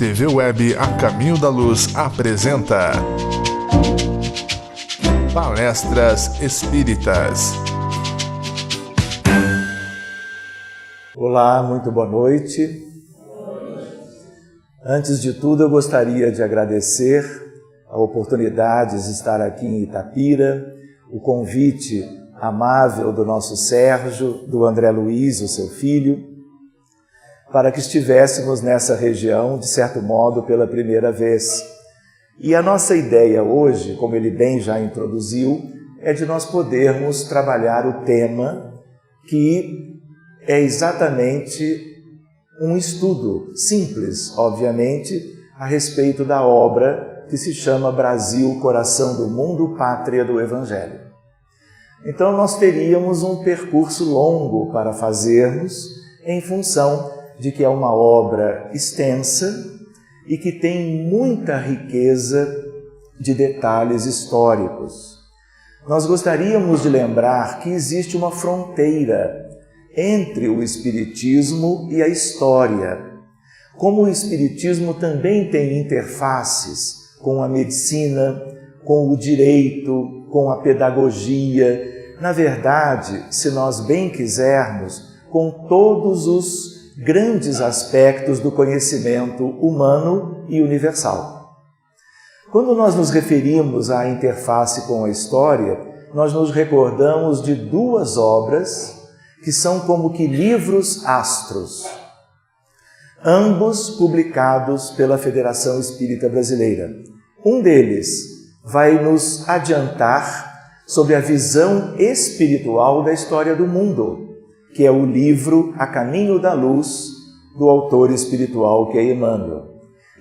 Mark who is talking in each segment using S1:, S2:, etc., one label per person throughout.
S1: TV Web A Caminho da Luz apresenta Palestras Espíritas.
S2: Olá, muito boa noite. Antes de tudo, eu gostaria de agradecer a oportunidade de estar aqui em Itapira, o convite amável do nosso Sérgio, do André Luiz, o seu filho, para que estivéssemos nessa região, de certo modo, pela primeira vez. E a nossa ideia hoje, como ele bem já introduziu, é de nós podermos trabalhar o tema que é exatamente um estudo simples, obviamente, a respeito da obra que se chama Brasil, Coração do Mundo, Pátria do Evangelho. Então nós teríamos um percurso longo para fazermos em função de que é uma obra extensa e que tem muita riqueza de detalhes históricos. Nós gostaríamos de lembrar que existe uma fronteira entre o Espiritismo e a história. Como o Espiritismo também tem interfaces com a medicina, com o direito, com a pedagogia, na verdade, se nós bem quisermos, com todos os grandes aspectos do conhecimento humano e universal. Quando nós nos referimos à interface com a história, nós nos recordamos de duas obras que são como que livros astros, ambos publicados pela Federação Espírita Brasileira. Um deles vai nos adiantar sobre a visão espiritual da história do mundo, que é o livro A Caminho da Luz, do autor espiritual que é Emmanuel.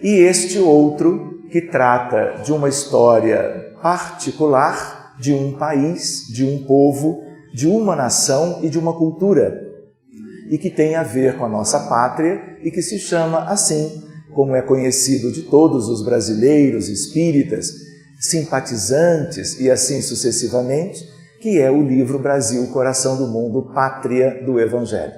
S2: E este outro, que trata de uma história particular de um país, de um povo, de uma nação e de uma cultura, e que tem a ver com a nossa pátria e que se chama assim, como é conhecido de todos os brasileiros espíritas, simpatizantes e assim sucessivamente, que é o livro Brasil, Coração do Mundo, Pátria do Evangelho.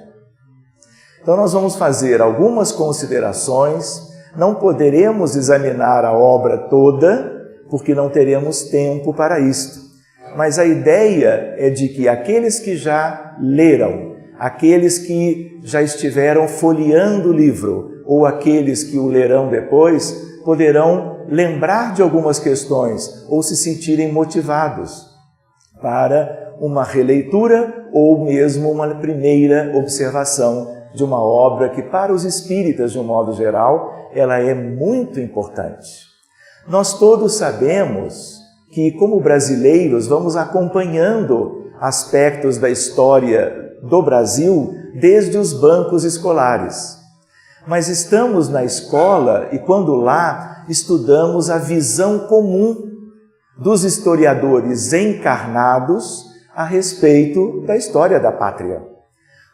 S2: Então nós vamos fazer algumas considerações, não poderemos examinar a obra toda, porque não teremos tempo para isto. Mas a ideia é de que aqueles que já leram, aqueles que já estiveram folheando o livro, ou aqueles que o lerão depois, poderão lembrar de algumas questões ou se sentirem motivados para uma releitura ou mesmo uma primeira observação de uma obra que, para os espíritas, de um modo geral, ela é muito importante. Nós todos sabemos que, como brasileiros, vamos acompanhando aspectos da história do Brasil desde os bancos escolares. Mas estamos na escola e, quando lá, estudamos a visão comum dos historiadores encarnados a respeito da história da pátria.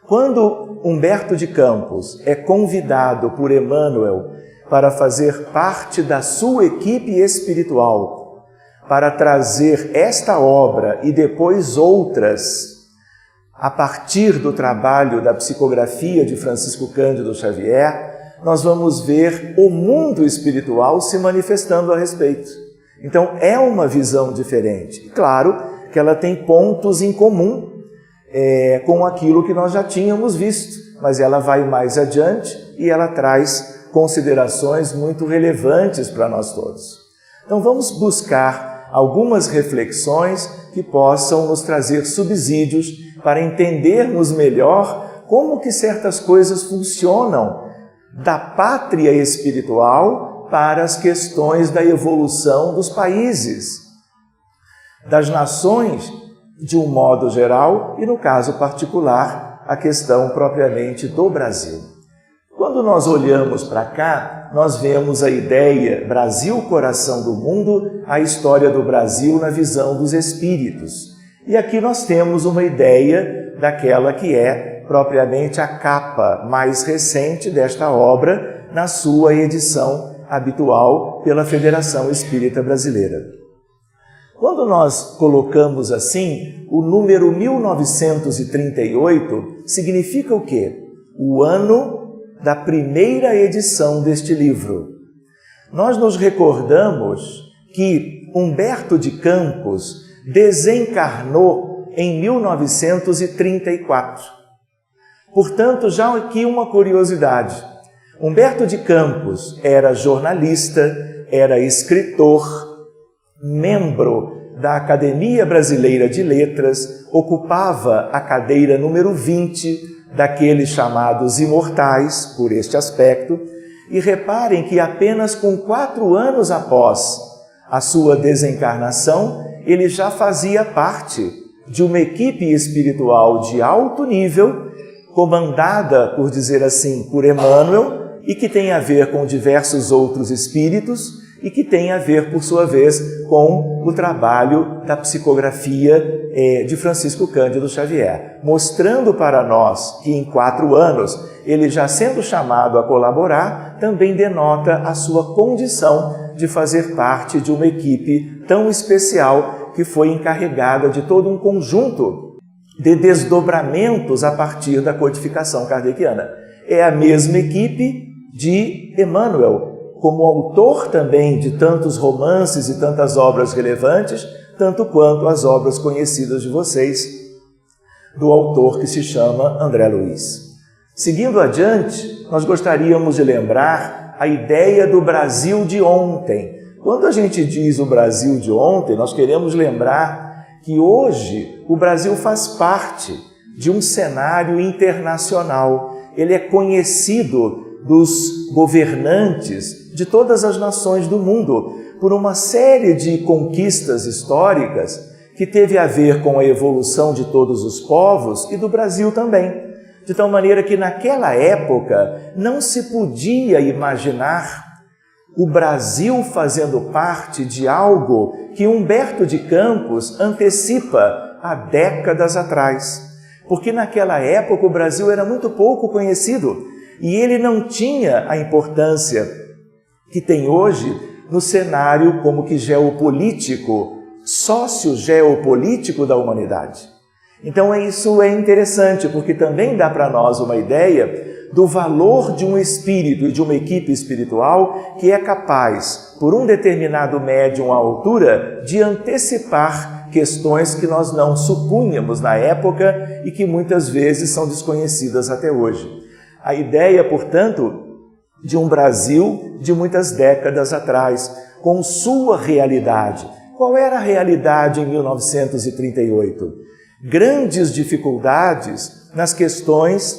S2: Quando Humberto de Campos é convidado por Emmanuel para fazer parte da sua equipe espiritual, para trazer esta obra e depois outras, a partir do trabalho da psicografia de Francisco Cândido Xavier, nós vamos ver o mundo espiritual se manifestando a respeito. Então, é uma visão diferente. E claro que ela tem pontos em comum com aquilo que nós já tínhamos visto, mas ela vai mais adiante e ela traz considerações muito relevantes para nós todos. Então, vamos buscar algumas reflexões que possam nos trazer subsídios para entendermos melhor como que certas coisas funcionam da pátria espiritual para as questões da evolução dos países, das nações de um modo geral e, no caso particular, a questão propriamente do Brasil. Quando nós olhamos para cá, nós vemos a ideia Brasil, Coração do Mundo, a história do Brasil na visão dos espíritos. E aqui nós temos uma ideia daquela que é propriamente a capa mais recente desta obra, na sua edição habitual pela Federação Espírita Brasileira. Quando nós colocamos assim, o número 1938 significa o quê? O ano da primeira edição deste livro. nós nos recordamos que Humberto de Campos desencarnou em 1934. Portanto, já aqui uma curiosidade. Humberto de Campos era jornalista, era escritor, membro da Academia Brasileira de Letras, ocupava a cadeira número 20 daqueles chamados imortais, por este aspecto, e reparem que apenas com 4 anos após a sua desencarnação, ele já fazia parte de uma equipe espiritual de alto nível, comandada, por dizer assim, por Emmanuel, e que tem a ver com diversos outros espíritos, e que tem a ver, por sua vez, com o trabalho da psicografia de Francisco Cândido Xavier, mostrando para nós que em 4 anos, ele já sendo chamado a colaborar, também denota a sua condição de fazer parte de uma equipe tão especial que foi encarregada de todo um conjunto de desdobramentos a partir da codificação kardeciana. É a mesma equipe de Emmanuel, como autor também de tantos romances e tantas obras relevantes, tanto quanto as obras conhecidas de vocês, do autor que se chama André Luiz. Seguindo adiante, nós gostaríamos de lembrar a ideia do Brasil de ontem. Quando a gente diz o Brasil de ontem, nós queremos lembrar que hoje o Brasil faz parte de um cenário internacional. Ele é conhecido dos governantes de todas as nações do mundo por uma série de conquistas históricas que teve a ver com a evolução de todos os povos e do Brasil também. De tal maneira que naquela época não se podia imaginar o Brasil fazendo parte de algo que Humberto de Campos antecipa há décadas atrás. Porque naquela época o Brasil era muito pouco conhecido e ele não tinha a importância que tem hoje no cenário como que geopolítico, sócio-geopolítico da humanidade. Então isso é interessante, porque também dá para nós uma ideia do valor de um espírito e de uma equipe espiritual que é capaz, por um determinado médium à altura, de antecipar questões que nós não supunhamos na época e que muitas vezes são desconhecidas até hoje. A ideia, portanto, de um Brasil de muitas décadas atrás, com sua realidade. Qual era a realidade em 1938? Grandes dificuldades nas questões,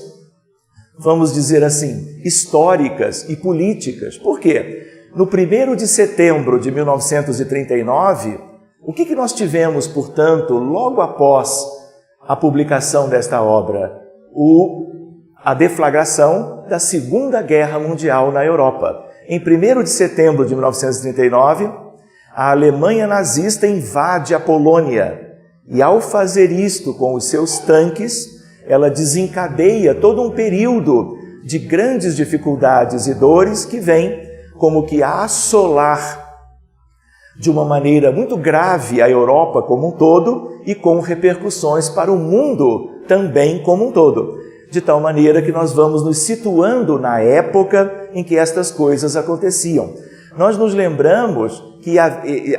S2: vamos dizer assim, históricas e políticas. Por quê? No 1º de setembro de 1939, o que nós tivemos, portanto, logo após a publicação desta obra? A deflagração da Segunda Guerra Mundial na Europa. Em 1º de setembro de 1939, a Alemanha nazista invade a Polônia. E ao fazer isto com os seus tanques, ela desencadeia todo um período de grandes dificuldades e dores que vem como que a assolar de uma maneira muito grave a Europa como um todo e com repercussões para o mundo também como um todo. De tal maneira que nós vamos nos situando na época em que estas coisas aconteciam. Nós nos lembramos que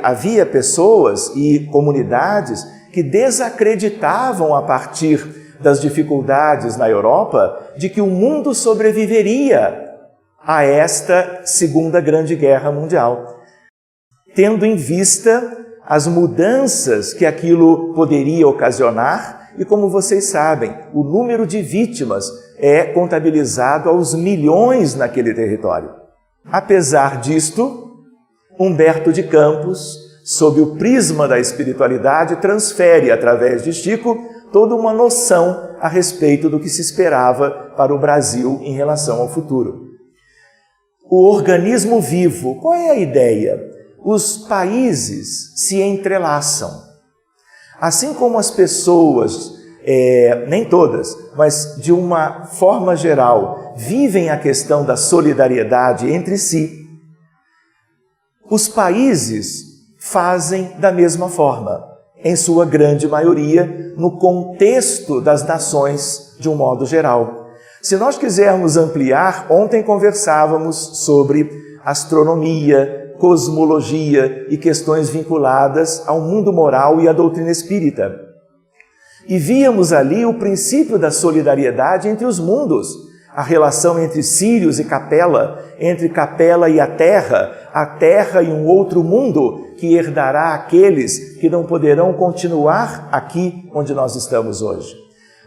S2: havia pessoas e comunidades que desacreditavam a partir das dificuldades na Europa de que o mundo sobreviveria a esta Segunda Grande Guerra Mundial, tendo em vista as mudanças que aquilo poderia ocasionar. E como vocês sabem, o número de vítimas é contabilizado aos milhões naquele território. Apesar disto, Humberto de Campos, sob o prisma da espiritualidade, transfere através de Chico toda uma noção a respeito do que se esperava para o Brasil em relação ao futuro. O organismo vivo, qual é a ideia? Os países se entrelaçam. Assim como as pessoas, nem todas, mas de uma forma geral, vivem a questão da solidariedade entre si, os países fazem da mesma forma, em sua grande maioria, no contexto das nações de um modo geral. Se nós quisermos ampliar, ontem conversávamos sobre astronomia, cosmologia e questões vinculadas ao mundo moral e à doutrina espírita. E víamos ali o princípio da solidariedade entre os mundos, a relação entre Sírios e Capela, entre Capela e a Terra e um outro mundo que herdará aqueles que não poderão continuar aqui onde nós estamos hoje.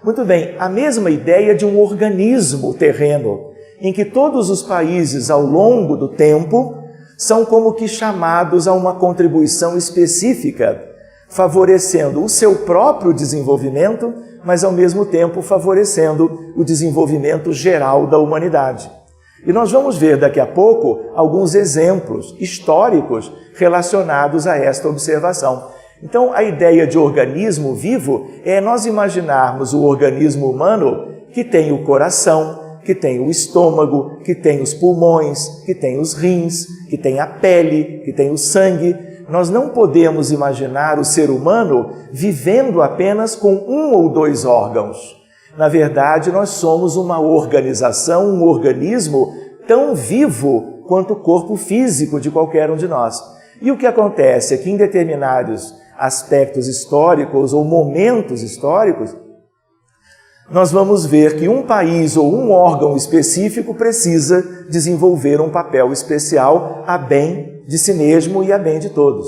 S2: Muito bem, a mesma ideia de um organismo terreno, em que todos os países ao longo do tempo são como que chamados a uma contribuição específica, favorecendo o seu próprio desenvolvimento, mas ao mesmo tempo favorecendo o desenvolvimento geral da humanidade. E nós vamos ver daqui a pouco alguns exemplos históricos relacionados a esta observação. Então, a ideia de organismo vivo é nós imaginarmos o organismo humano que tem o coração, que tem o estômago, que tem os pulmões, que tem os rins, que tem a pele, que tem o sangue. Nós não podemos imaginar o ser humano vivendo apenas com um ou dois órgãos. Na verdade, nós somos uma organização, um organismo tão vivo quanto o corpo físico de qualquer um de nós. E o que acontece é que em determinados aspectos históricos ou momentos históricos, nós vamos ver que um país ou um órgão específico precisa desenvolver um papel especial a bem de si mesmo e a bem de todos.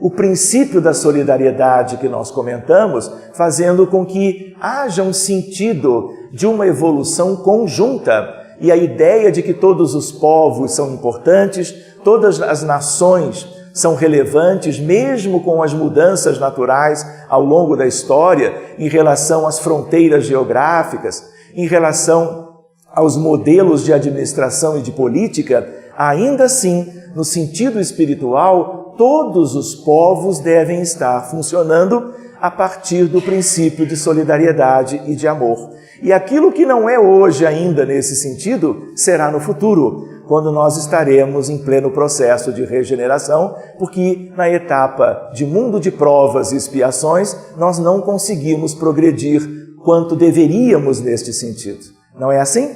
S2: O princípio da solidariedade que nós comentamos, fazendo com que haja um sentido de uma evolução conjunta e a ideia de que todos os povos são importantes, todas as nações são relevantes, mesmo com as mudanças naturais ao longo da história, em relação às fronteiras geográficas, em relação aos modelos de administração e de política, ainda assim, no sentido espiritual, todos os povos devem estar funcionando a partir do princípio de solidariedade e de amor. E aquilo que não é hoje ainda nesse sentido, será no futuro, quando nós estaremos em pleno processo de regeneração, porque na etapa de mundo de provas e expiações, nós não conseguimos progredir quanto deveríamos neste sentido. Não é assim?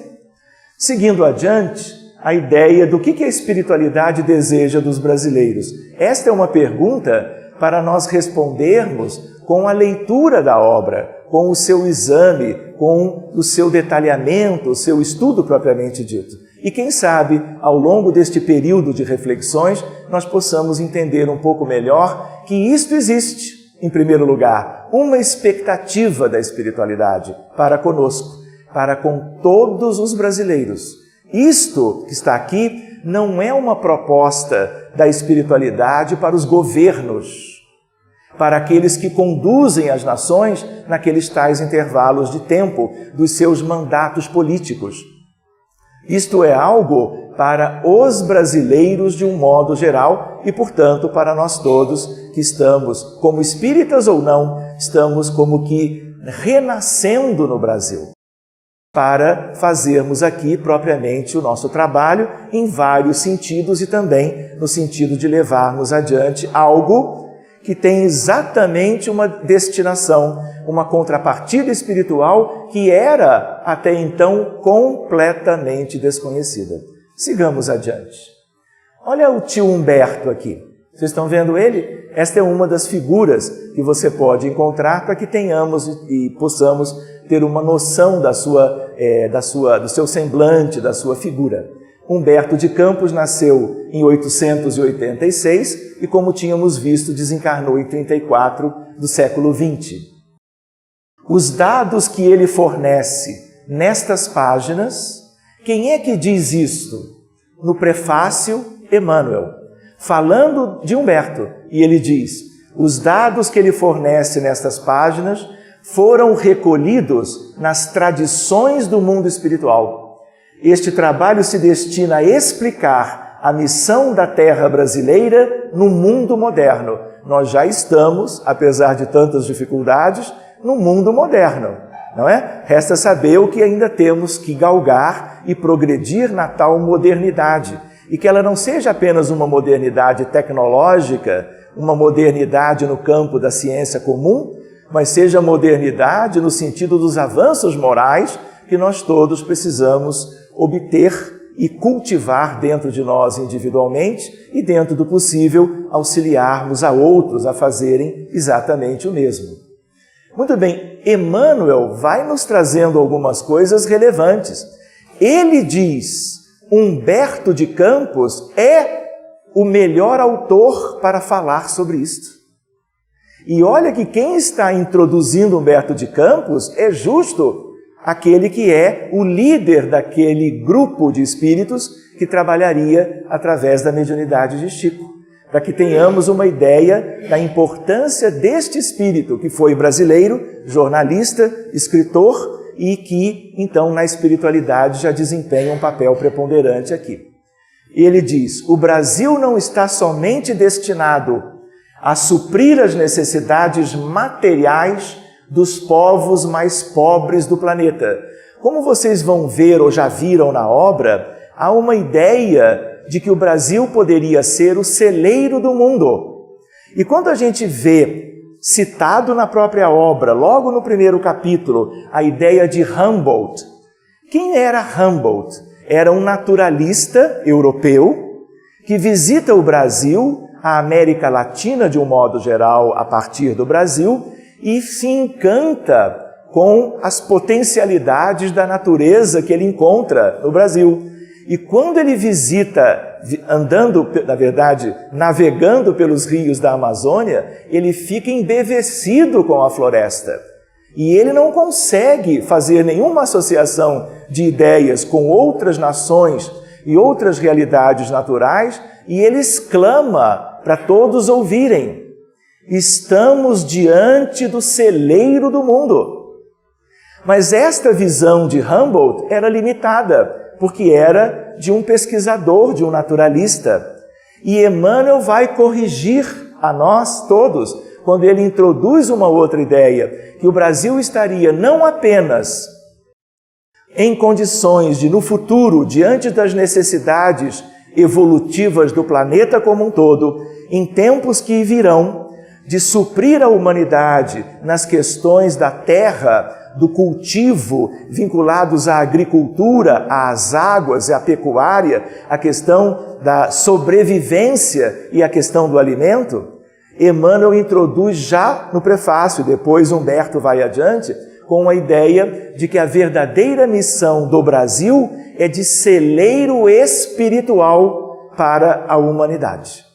S2: Seguindo adiante, a ideia do que a espiritualidade deseja dos brasileiros. Esta é uma pergunta para nós respondermos com a leitura da obra, com o seu exame, com o seu detalhamento, o seu estudo propriamente dito. E quem sabe, ao longo deste período de reflexões, nós possamos entender um pouco melhor que isto existe, em primeiro lugar, uma expectativa da espiritualidade para conosco, para com todos os brasileiros. Isto que está aqui não é uma proposta da espiritualidade para os governos, para aqueles que conduzem as nações naqueles tais intervalos de tempo dos seus mandatos políticos. Isto é algo para os brasileiros de um modo geral e, portanto, para nós todos que estamos, como espíritas ou não, estamos como que renascendo no Brasil, para fazermos aqui propriamente o nosso trabalho em vários sentidos e também no sentido de levarmos adiante algo que tem exatamente uma destinação, uma contrapartida espiritual que era até então completamente desconhecida. Sigamos adiante. Olha o tio Humberto aqui. Vocês estão vendo ele? Esta é uma das figuras que você pode encontrar para que tenhamos e possamos ter uma noção do seu semblante, da sua figura. Humberto de Campos nasceu em 886 e, como tínhamos visto, desencarnou em 34 do século XX. Os dados que ele fornece nestas páginas, quem é que diz isto? No prefácio, Emmanuel, falando de Humberto, e ele diz: os dados que ele fornece nestas páginas foram recolhidos nas tradições do mundo espiritual. Este trabalho se destina a explicar a missão da terra brasileira no mundo moderno. Nós já estamos, apesar de tantas dificuldades, no mundo moderno, não é? Resta saber o que ainda temos que galgar e progredir na tal modernidade. E que ela não seja apenas uma modernidade tecnológica, uma modernidade no campo da ciência comum, mas seja modernidade no sentido dos avanços morais que nós todos precisamos obter e cultivar dentro de nós individualmente e, dentro do possível, auxiliarmos a outros a fazerem exatamente o mesmo. Muito bem, Emmanuel vai nos trazendo algumas coisas relevantes. Ele diz: Humberto de Campos é o melhor autor para falar sobre isto. E olha que quem está introduzindo Humberto de Campos é justo aquele que é o líder daquele grupo de espíritos que trabalharia através da mediunidade de Chico, para que tenhamos uma ideia da importância deste espírito, que foi brasileiro, jornalista, escritor e que, então, na espiritualidade já desempenha um papel preponderante aqui. Ele diz: o Brasil não está somente destinado a suprir as necessidades materiais dos povos mais pobres do planeta. Como vocês vão ver ou já viram na obra, há uma ideia de que o Brasil poderia ser o celeiro do mundo. E quando a gente vê citado na própria obra, logo no primeiro capítulo, a ideia de Humboldt. Quem era Humboldt? Era um naturalista europeu que visita o Brasil, a América Latina de um modo geral, a partir do Brasil, e se encanta com as potencialidades da natureza que ele encontra no Brasil. E quando ele visita, andando, na verdade, navegando pelos rios da Amazônia, ele fica embevecido com a floresta. E ele não consegue fazer nenhuma associação de ideias com outras nações e outras realidades naturais, e ele exclama para todos ouvirem: estamos diante do celeiro do mundo. Mas esta visão de Humboldt era limitada, porque era de um pesquisador, de um naturalista. E Emmanuel vai corrigir a nós todos, quando ele introduz uma outra ideia, que o Brasil estaria não apenas em condições de, no futuro, diante das necessidades evolutivas do planeta como um todo, em tempos que virão, de suprir a humanidade nas questões da terra, do cultivo, vinculados à agricultura, às águas e à pecuária, a questão da sobrevivência e a questão do alimento. Emmanuel introduz já no prefácio, depois Humberto vai adiante, com a ideia de que a verdadeira missão do Brasil é de celeiro espiritual para a humanidade.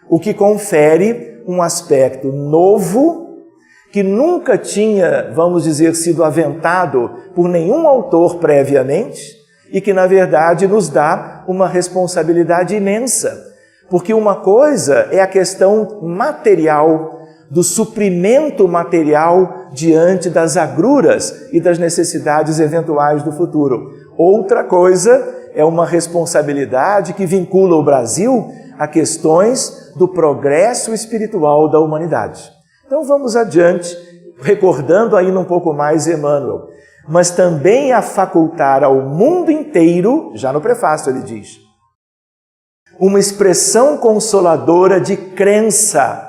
S2: O que confere um aspecto novo, que nunca tinha, vamos dizer, sido aventado por nenhum autor previamente, e que, na verdade, nos dá uma responsabilidade imensa. Porque uma coisa é a questão material, do suprimento material diante das agruras e das necessidades eventuais do futuro. Outra coisa é uma responsabilidade que vincula o Brasil a questões do progresso espiritual da humanidade. Então vamos adiante, recordando ainda um pouco mais Emmanuel, mas também a facultar ao mundo inteiro, já no prefácio ele diz, uma expressão consoladora de crença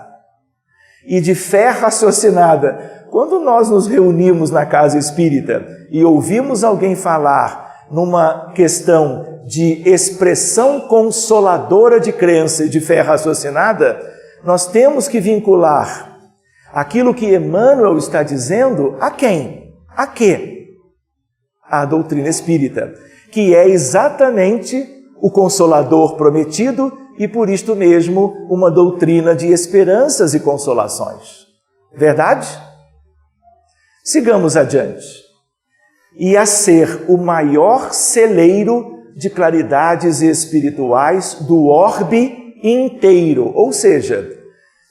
S2: e de fé raciocinada. Quando nós nos reunimos na casa espírita e ouvimos alguém falar numa questão de expressão consoladora de crença e de fé raciocinada, nós temos que vincular aquilo que Emmanuel está dizendo a quem? A quê? A doutrina espírita, que é exatamente o Consolador prometido e, por isto mesmo, uma doutrina de esperanças e consolações. Verdade? Sigamos adiante. E a ser o maior celeiro de claridades espirituais do orbe inteiro. Ou seja,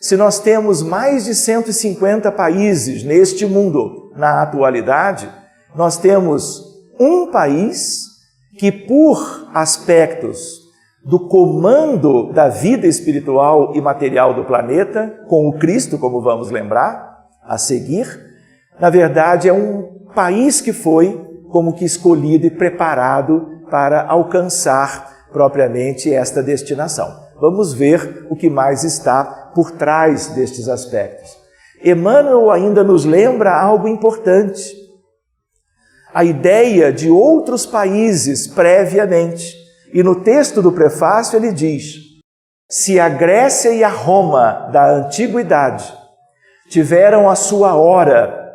S2: se nós temos mais de 150 países neste mundo na atualidade, nós temos um país que, por aspectos do comando da vida espiritual e material do planeta, com o Cristo, como vamos lembrar a seguir, na verdade é um país que foi como que escolhido e preparado para alcançar propriamente esta destinação. Vamos ver o que mais está por trás destes aspectos. Emmanuel ainda nos lembra algo importante. a ideia de outros países previamente. E no texto do prefácio ele diz: se a Grécia e a Roma da antiguidade tiveram a sua hora,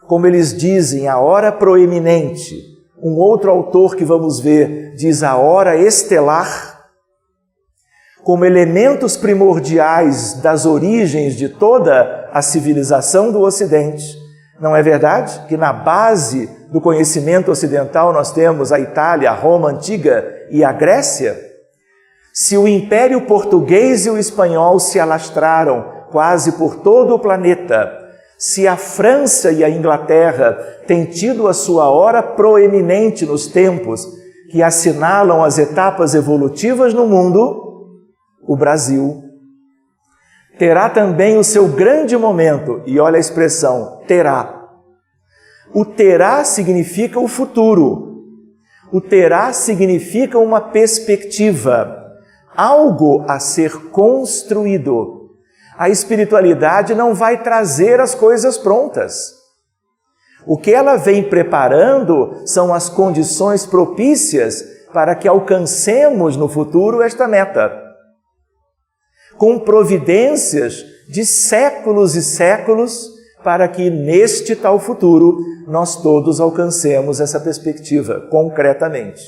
S2: como eles dizem, a hora proeminente, um outro autor que vamos ver diz a hora estelar, como elementos primordiais das origens de toda a civilização do Ocidente. Não é verdade que na base do conhecimento ocidental nós temos a Itália, a Roma antiga e a Grécia? Se o Império Português e o Espanhol se alastraram quase por todo o planeta, se a França e a Inglaterra têm tido a sua hora proeminente nos tempos que assinalam as etapas evolutivas no mundo, o Brasil terá também o seu grande momento. E olha a expressão, terá. O terá significa o futuro. O terá significa uma perspectiva, algo a ser construído. A espiritualidade não vai trazer as coisas prontas. O que ela vem preparando são as condições propícias para que alcancemos no futuro esta meta, com providências de séculos e séculos, para que neste tal futuro nós todos alcancemos essa perspectiva concretamente.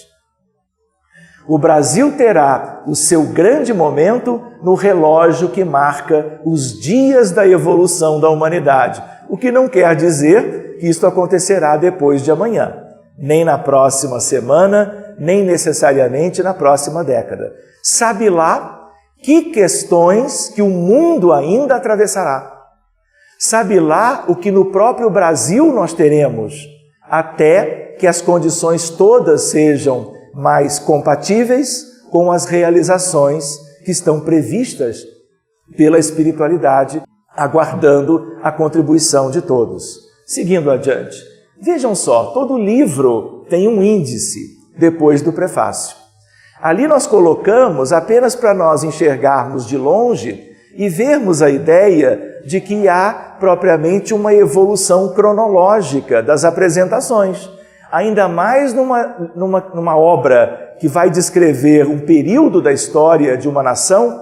S2: O Brasil terá o seu grande momento no relógio que marca os dias da evolução da humanidade, o que não quer dizer que isto acontecerá depois de amanhã, nem na próxima semana, nem necessariamente na próxima década. Sabe lá que questões que o mundo ainda atravessará. Sabe lá o que no próprio Brasil nós teremos, até que as condições todas sejam mais compatíveis com as realizações que estão previstas pela espiritualidade, aguardando a contribuição de todos. Seguindo adiante, vejam só, todo livro tem um índice depois do prefácio. Ali nós colocamos apenas para nós enxergarmos de longe e vermos a ideia de que há propriamente uma evolução cronológica das apresentações. Ainda mais numa obra que vai descrever um período da história de uma nação,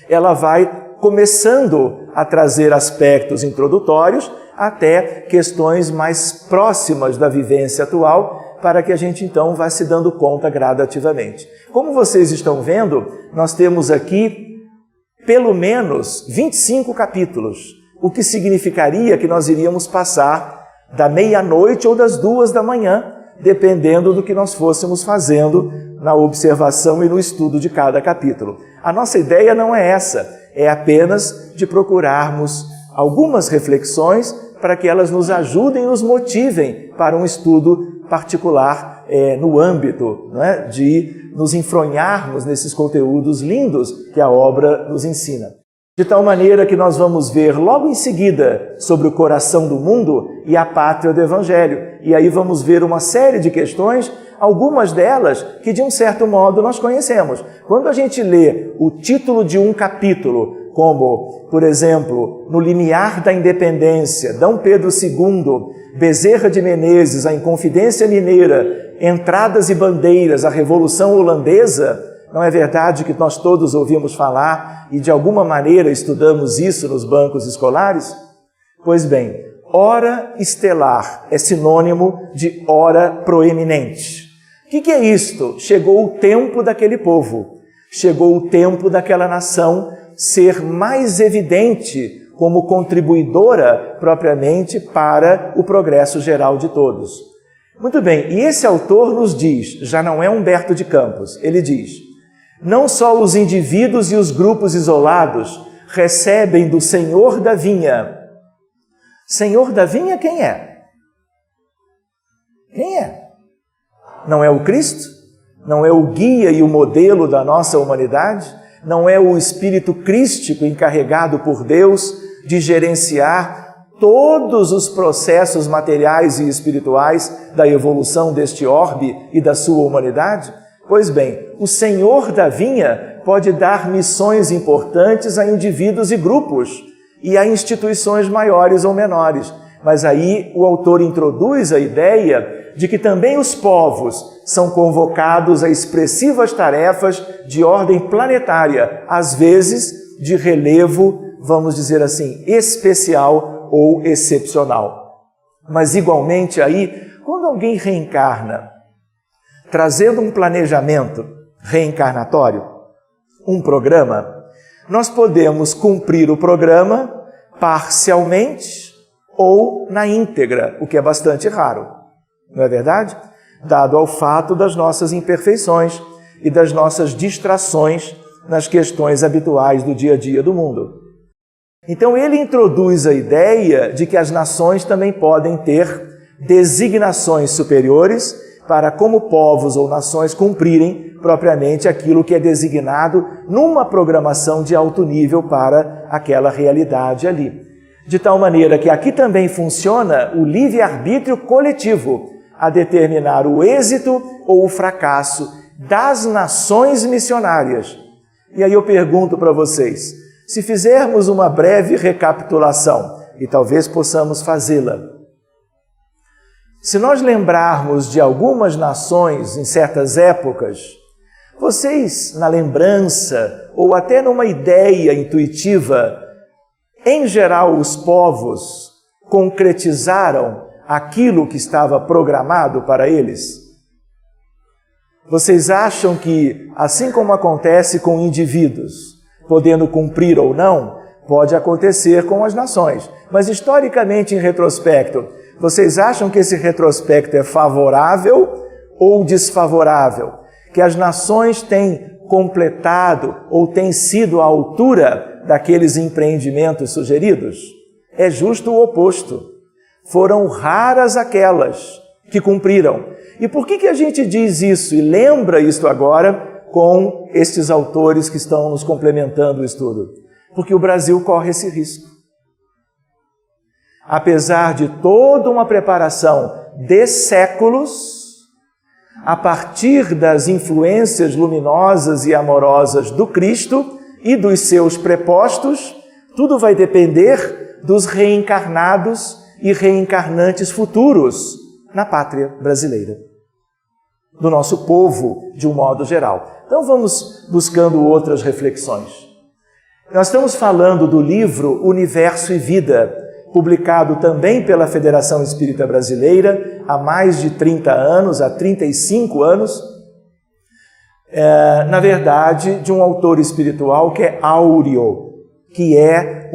S2: ela vai começando a trazer aspectos introdutórios até questões mais próximas da vivência atual, para que a gente então vá se dando conta gradativamente. Como vocês estão vendo, nós temos aqui pelo menos 25 capítulos, o que significaria que nós iríamos passar da meia-noite ou das 2 da manhã, dependendo do que nós fôssemos fazendo na observação e no estudo de cada capítulo. A nossa ideia não é essa, é apenas de procurarmos algumas reflexões para que elas nos ajudem e nos motivem para um estudo particular no âmbito, né, de nos enfronharmos nesses conteúdos lindos que a obra nos ensina. De tal maneira que nós vamos ver logo em seguida sobre o coração do mundo e a pátria do Evangelho. E aí vamos ver uma série de questões, algumas delas que de um certo modo nós conhecemos. Quando a gente lê o título de um capítulo, como, por exemplo, No Limiar da Independência, D. Pedro II, Bezerra de Menezes, A Inconfidência Mineira, Entradas e Bandeiras, a Revolução Holandesa, não é verdade que nós todos ouvimos falar e de alguma maneira estudamos isso nos bancos escolares? Pois bem, hora estelar é sinônimo de hora proeminente. O que é isto? Chegou o tempo daquele povo, chegou o tempo daquela nação ser mais evidente como contribuidora propriamente para o progresso geral de todos. Muito bem, e esse autor nos diz, já não é Humberto de Campos, ele diz: não só os indivíduos e os grupos isolados recebem do Senhor da vinha. Senhor da vinha quem é? Quem é? Não é o Cristo? Não é o guia e o modelo da nossa humanidade? Não é o espírito crístico encarregado por Deus de gerenciar todos os processos materiais e espirituais da evolução deste orbe e da sua humanidade? Pois bem, o Senhor da vinha pode dar missões importantes a indivíduos e grupos e a instituições maiores ou menores, Mas aí o autor introduz a ideia de que também os povos são convocados a expressivas tarefas de ordem planetária, às vezes de relevo, vamos dizer assim, especial ou excepcional. Mas igualmente aí, quando alguém reencarna, trazendo um planejamento reencarnatório, um programa, nós podemos cumprir o programa parcialmente ou na íntegra, o que é bastante raro, não é verdade? Dado ao fato das nossas imperfeições e das nossas distrações nas questões habituais do dia a dia do mundo. Então ele introduz a ideia de que as nações também podem ter designações superiores para, como povos ou nações, cumprirem propriamente aquilo que é designado numa programação de alto nível para aquela realidade ali. De tal maneira que aqui também funciona o livre-arbítrio coletivo a determinar o êxito ou o fracasso das nações missionárias. E aí eu pergunto para vocês, se fizermos uma breve recapitulação, e talvez possamos fazê-la, se nós lembrarmos de algumas nações em certas épocas, vocês, na lembrança ou até numa ideia intuitiva, em geral, os povos concretizaram aquilo que estava programado para eles? Vocês acham que, assim como acontece com indivíduos, podendo cumprir ou não, pode acontecer com as nações. Mas, historicamente, em retrospecto, vocês acham que esse retrospecto é favorável ou desfavorável? Que as nações têm completado ou têm sido à altura daqueles empreendimentos sugeridos? É justo o oposto. Foram raras aquelas que cumpriram. E por que a gente diz isso e lembra isto agora com estes autores que estão nos complementando o estudo? Porque o Brasil corre esse risco. Apesar de toda uma preparação de séculos, a partir das influências luminosas e amorosas do Cristo e dos seus prepostos, tudo vai depender dos reencarnados e reencarnantes futuros na pátria brasileira, do nosso povo de um modo geral. Então vamos buscando outras reflexões. Nós estamos falando do livro Universo e Vida, publicado também pela Federação Espírita Brasileira há mais de 30 anos, há 35 anos, na verdade, de um autor espiritual que é Áureo, que é,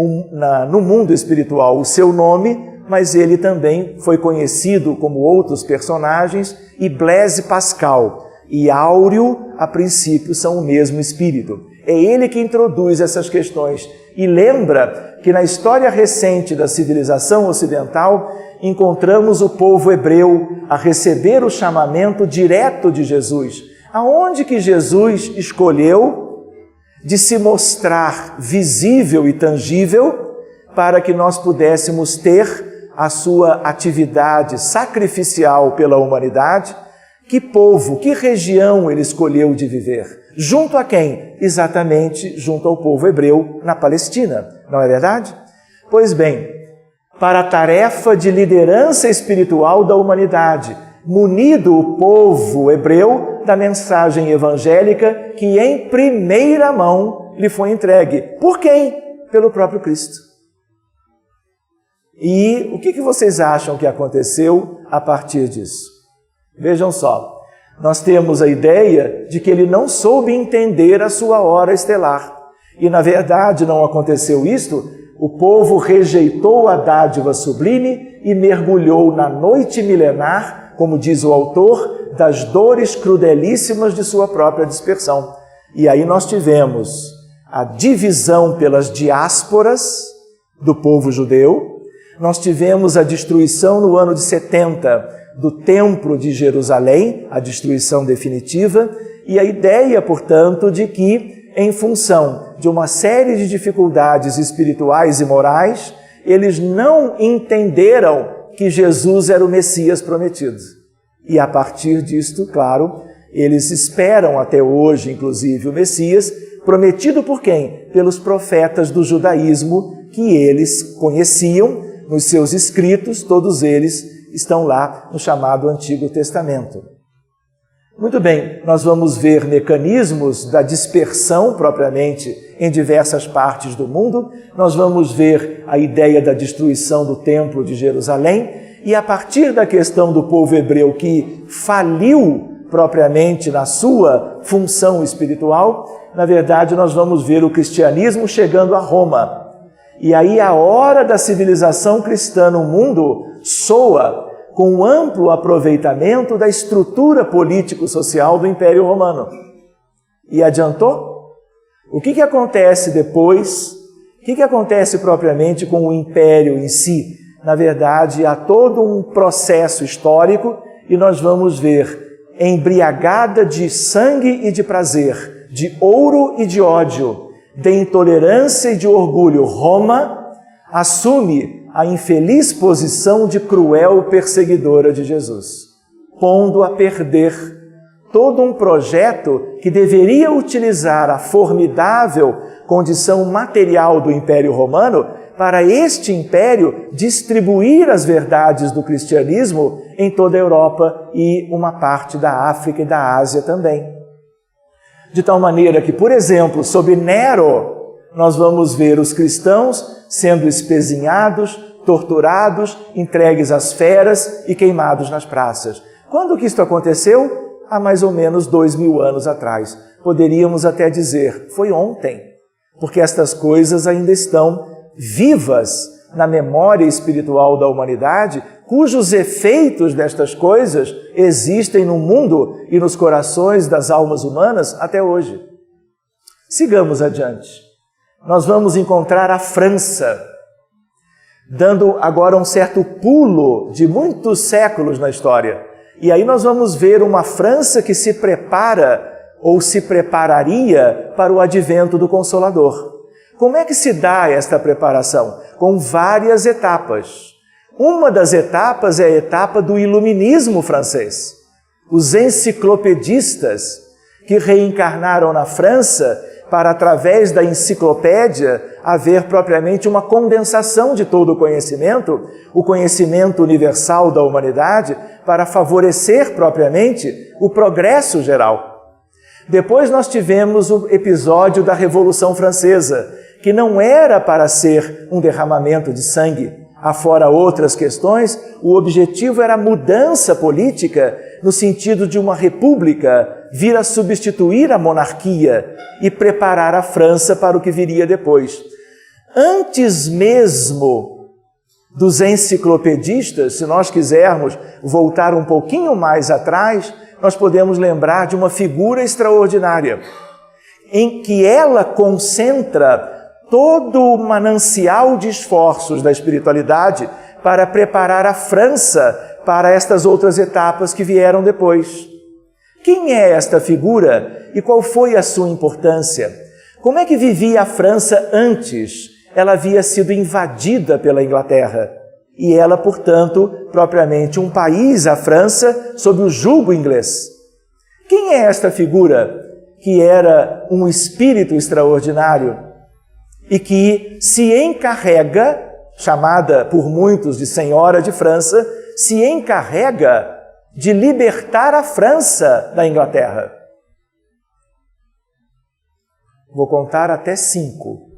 S2: no mundo espiritual, o seu nome, mas ele também foi conhecido como outros personagens, e Blaise Pascal e Áureo, a princípio, são o mesmo espírito. É ele que introduz essas questões e lembra que na história recente da civilização ocidental encontramos o povo hebreu a receber o chamamento direto de Jesus. Aonde que Jesus escolheu de se mostrar visível e tangível para que nós pudéssemos ter a sua atividade sacrificial pela humanidade? Que povo, que região ele escolheu de viver? Junto a quem? Exatamente junto ao povo hebreu na Palestina, não é verdade? Pois bem, para a tarefa de liderança espiritual da humanidade, munido o povo hebreu da mensagem evangélica que em primeira mão lhe foi entregue. Por quem? Pelo próprio Cristo. E o que vocês acham que aconteceu a partir disso? Vejam só, nós temos a ideia de que ele não soube entender a sua hora estelar. E, na verdade, não aconteceu isto. O povo rejeitou a dádiva sublime e mergulhou na noite milenar, como diz o autor, das dores crudelíssimas de sua própria dispersão. E aí nós tivemos a divisão pelas diásporas do povo judeu, nós tivemos a destruição no ano de 70 do Templo de Jerusalém, a destruição definitiva, e a ideia, portanto, de que, em função de uma série de dificuldades espirituais e morais, eles não entenderam que Jesus era o Messias prometido. E a partir disto, claro, eles esperam até hoje, inclusive, o Messias, prometido por quem? Pelos profetas do judaísmo que eles conheciam, nos seus escritos, todos eles estão lá no chamado Antigo Testamento. Muito bem, nós vamos ver mecanismos da dispersão propriamente em diversas partes do mundo, nós vamos ver a ideia da destruição do Templo de Jerusalém e a partir da questão do povo hebreu que faliu propriamente na sua função espiritual, na verdade nós vamos ver o cristianismo chegando a Roma. E aí a hora da civilização cristã no mundo soa com um amplo aproveitamento da estrutura político-social do Império Romano. E adiantou? O que acontece depois? O que acontece propriamente com o Império em si? Na verdade, há todo um processo histórico e nós vamos ver, embriagada de sangue e de prazer, de ouro e de ódio, de intolerância e de orgulho, Roma assume a infeliz posição de cruel perseguidora de Jesus, pondo a perder todo um projeto que deveria utilizar a formidável condição material do Império Romano para este império distribuir as verdades do cristianismo em toda a Europa e uma parte da África e da Ásia também. De tal maneira que, por exemplo, sob Nero, nós vamos ver os cristãos sendo espezinhados, torturados, entregues às feras e queimados nas praças. Quando que isto aconteceu? Há mais ou menos 2000 anos atrás. Poderíamos até dizer, foi ontem, porque estas coisas ainda estão vivas na memória espiritual da humanidade, cujos efeitos destas coisas existem no mundo e nos corações das almas humanas até hoje. Sigamos adiante. Nós vamos encontrar a França, dando agora um certo pulo de muitos séculos na história. E aí nós vamos ver uma França que se prepara ou se prepararia para o advento do Consolador. Como é que se dá esta preparação? Com várias etapas. Uma das etapas é a etapa do iluminismo francês. Os enciclopedistas que reencarnaram na França para, através da enciclopédia, haver propriamente uma condensação de todo o conhecimento universal da humanidade, para favorecer propriamente o progresso geral. Depois nós tivemos o episódio da Revolução Francesa, que não era para ser um derramamento de sangue. Afora outras questões, o objetivo era a mudança política no sentido de uma república vir a substituir a monarquia e preparar a França para o que viria depois. Antes mesmo dos enciclopedistas, se nós quisermos voltar um pouquinho mais atrás, nós podemos lembrar de uma figura extraordinária, em que ela concentra todo o manancial de esforços da espiritualidade para preparar a França para estas outras etapas que vieram depois. Quem é esta figura e qual foi a sua importância? Como é que vivia a França antes? Ela havia sido invadida pela Inglaterra e ela, portanto, propriamente um país, a França, sob o jugo inglês. Quem é esta figura que era um espírito extraordinário e que se encarrega, chamada por muitos de Senhora de França, se encarrega de libertar a França da Inglaterra? Vou contar até 5.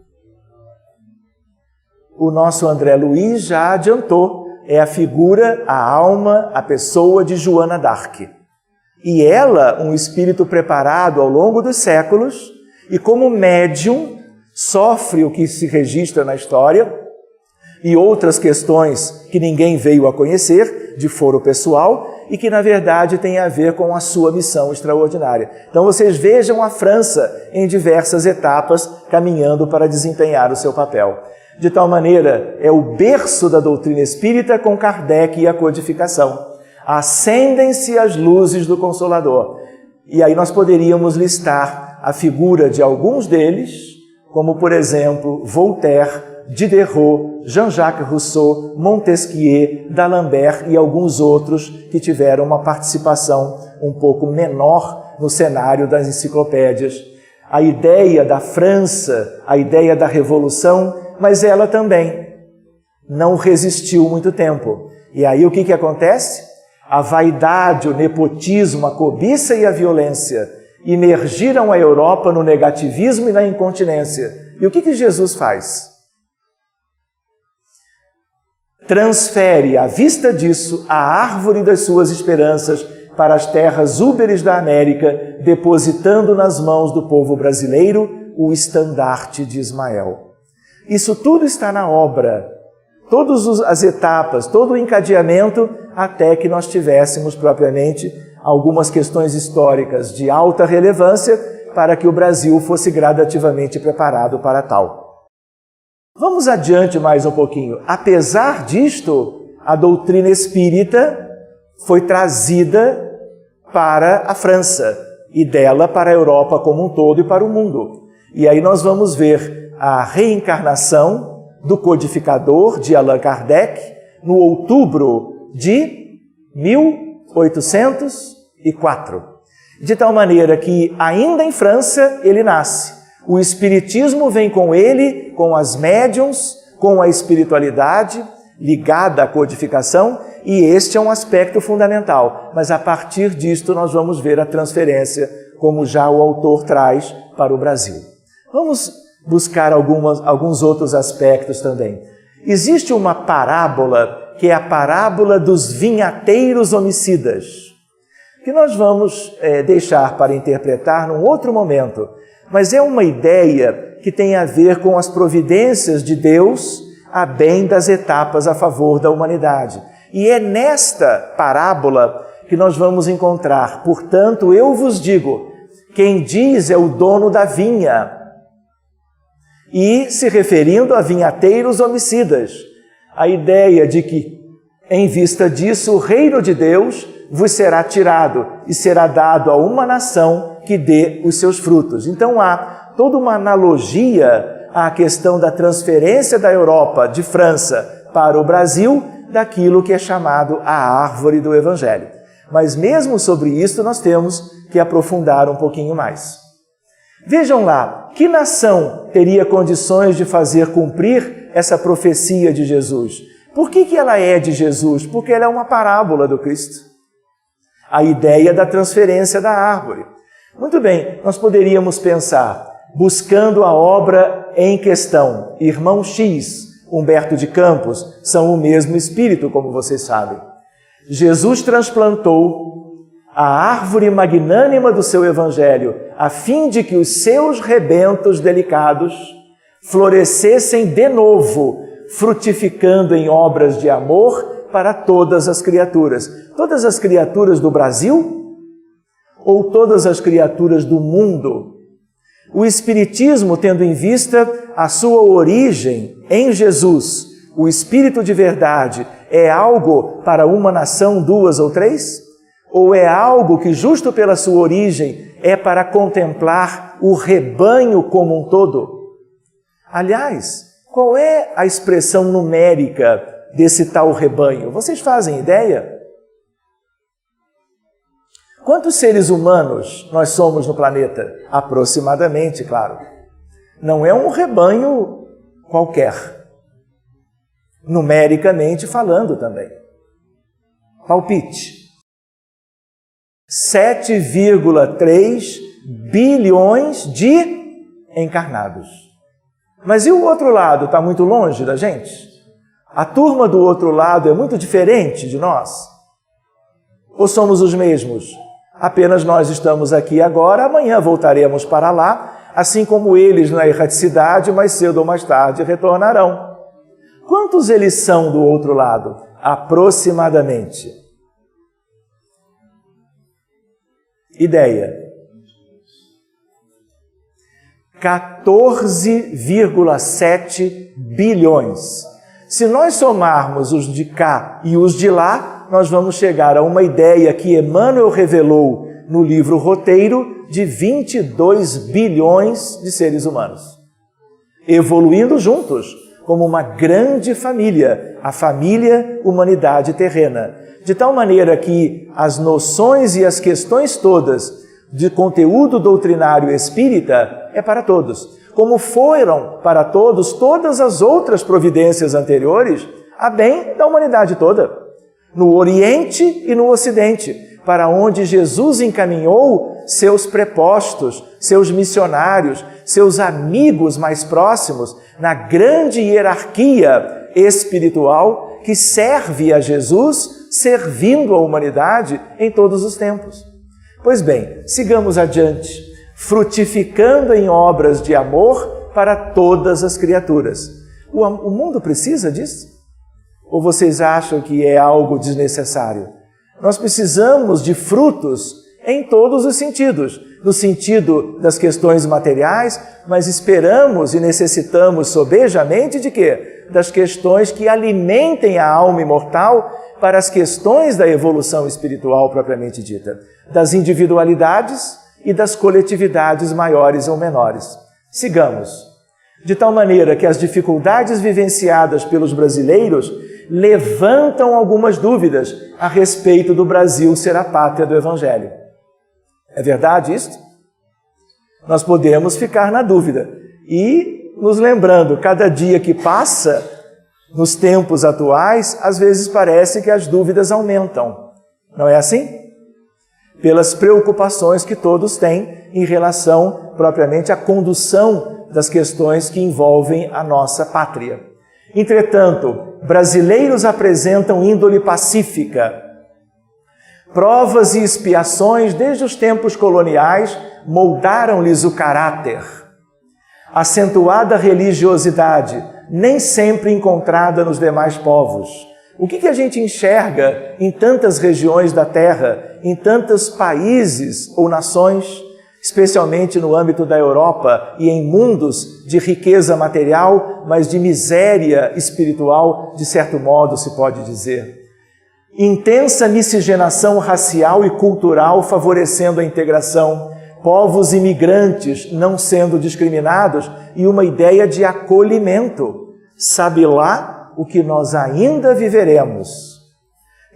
S2: O nosso André Luiz já adiantou, é a figura, a alma, a pessoa de Joana d'Arc. E ela, um espírito preparado ao longo dos séculos, e como médium, sofre o que se registra na história e outras questões que ninguém veio a conhecer, de foro pessoal, e que, na verdade, tem a ver com a sua missão extraordinária. Então, vocês vejam a França em diversas etapas, caminhando para desempenhar o seu papel. De tal maneira, é o berço da doutrina espírita com Kardec e a codificação. Acendem-se as luzes do Consolador. E aí nós poderíamos listar a figura de alguns deles, como, por exemplo, Voltaire, Diderot, Jean-Jacques Rousseau, Montesquieu, D'Alembert e alguns outros que tiveram uma participação um pouco menor no cenário das enciclopédias. A ideia da França, a ideia da Revolução, mas ela também não resistiu muito tempo. E aí o que acontece? A vaidade, o nepotismo, a cobiça e a violência imergiram a Europa no negativismo e na incontinência. E o que Jesus faz? Transfere, à vista disso, a árvore das suas esperanças para as terras úberes da América, depositando nas mãos do povo brasileiro o estandarte de Ismael. Isso tudo está na obra, todas as etapas, todo o encadeamento, até que nós tivéssemos propriamente algumas questões históricas de alta relevância para que o Brasil fosse gradativamente preparado para tal. Vamos adiante mais um pouquinho. Apesar disto, a doutrina espírita foi trazida para a França e dela para a Europa como um todo e para o mundo. E aí nós vamos ver a reencarnação do codificador de Allan Kardec no outubro de 1804. De tal maneira que, ainda em França, ele nasce. O espiritismo vem com ele, com as médiuns, com a espiritualidade ligada à codificação, e este é um aspecto fundamental. Mas a partir disto nós vamos ver a transferência, como já o autor traz para o Brasil. Vamos buscar alguns outros aspectos também. Existe uma parábola, que é a parábola dos vinhateiros homicidas, que nós vamos deixar para interpretar num outro momento. Mas é uma ideia que tem a ver com as providências de Deus a bem das etapas a favor da humanidade. E é nesta parábola que nós vamos encontrar: portanto, eu vos digo, quem diz é o dono da vinha. E se referindo a vinhateiros homicidas, a ideia de que, em vista disso, o reino de Deus vos será tirado e será dado a uma nação que dê os seus frutos. Então há toda uma analogia à questão da transferência da Europa, de França, para o Brasil, daquilo que é chamado a árvore do Evangelho. Mas mesmo sobre isso nós temos que aprofundar um pouquinho mais. Vejam lá, que nação teria condições de fazer cumprir essa profecia de Jesus? Por que ela é de Jesus? Porque ela é uma parábola do Cristo. A ideia da transferência da árvore. Muito bem, nós poderíamos pensar, buscando a obra em questão, Irmão X, Humberto de Campos, são o mesmo espírito, como vocês sabem. Jesus transplantou a árvore magnânima do seu Evangelho, a fim de que os seus rebentos delicados florescessem de novo, frutificando em obras de amor para todas as criaturas. Todas as criaturas do Brasil? Ou todas as criaturas do mundo? O Espiritismo, tendo em vista a sua origem em Jesus, o Espírito de verdade, é algo para uma nação, duas ou três? Ou é algo que, justo pela sua origem, é para contemplar o rebanho como um todo? Aliás, qual é a expressão numérica desse tal rebanho? Vocês fazem ideia? Quantos seres humanos nós somos no planeta? Aproximadamente, claro. Não é um rebanho qualquer. Numericamente falando também. Palpite. 7,3 bilhões de encarnados. Mas e o outro lado? Está muito longe da gente? A turma do outro lado é muito diferente de nós? Ou somos os mesmos? Apenas nós estamos aqui agora, amanhã voltaremos para lá, assim como eles na erraticidade, mais cedo ou mais tarde retornarão. Quantos eles são do outro lado? Aproximadamente. Ideia. 14,7 bilhões. Se nós somarmos os de cá e os de lá, nós vamos chegar a uma ideia que Emmanuel revelou no livro Roteiro de 22 bilhões de seres humanos, evoluindo juntos como uma grande família, a família humanidade terrena, de tal maneira que as noções e as questões todas de conteúdo doutrinário espírita é para todos, como foram para todos todas as outras providências anteriores a bem da humanidade toda, no Oriente e no Ocidente, para onde Jesus encaminhou seus prepostos, seus missionários, seus amigos mais próximos, na grande hierarquia espiritual que serve a Jesus, servindo a humanidade em todos os tempos. Pois bem, sigamos adiante, frutificando em obras de amor para todas as criaturas. O mundo precisa disso? Ou vocês acham que é algo desnecessário? Nós precisamos de frutos em todos os sentidos. No sentido das questões materiais, mas esperamos e necessitamos sobejamente de quê? Das questões que alimentem a alma imortal para as questões da evolução espiritual propriamente dita, das individualidades e das coletividades maiores ou menores. Sigamos. De tal maneira que as dificuldades vivenciadas pelos brasileiros levantam algumas dúvidas a respeito do Brasil ser a pátria do Evangelho. É verdade isso? Nós podemos ficar na dúvida e nos lembrando, cada dia que passa, nos tempos atuais, às vezes parece que as dúvidas aumentam. Não é assim? Pelas preocupações que todos têm em relação propriamente à condução das questões que envolvem a nossa pátria. Entretanto, brasileiros apresentam índole pacífica. Provas e expiações desde os tempos coloniais moldaram-lhes o caráter. Acentuada religiosidade, nem sempre encontrada nos demais povos. O que a gente enxerga em tantas regiões da Terra, em tantos países ou nações, especialmente no âmbito da Europa e em mundos de riqueza material, mas de miséria espiritual, de certo modo se pode dizer. Intensa miscigenação racial e cultural favorecendo a integração, povos imigrantes não sendo discriminados e uma ideia de acolhimento. Sabe lá o que nós ainda viveremos,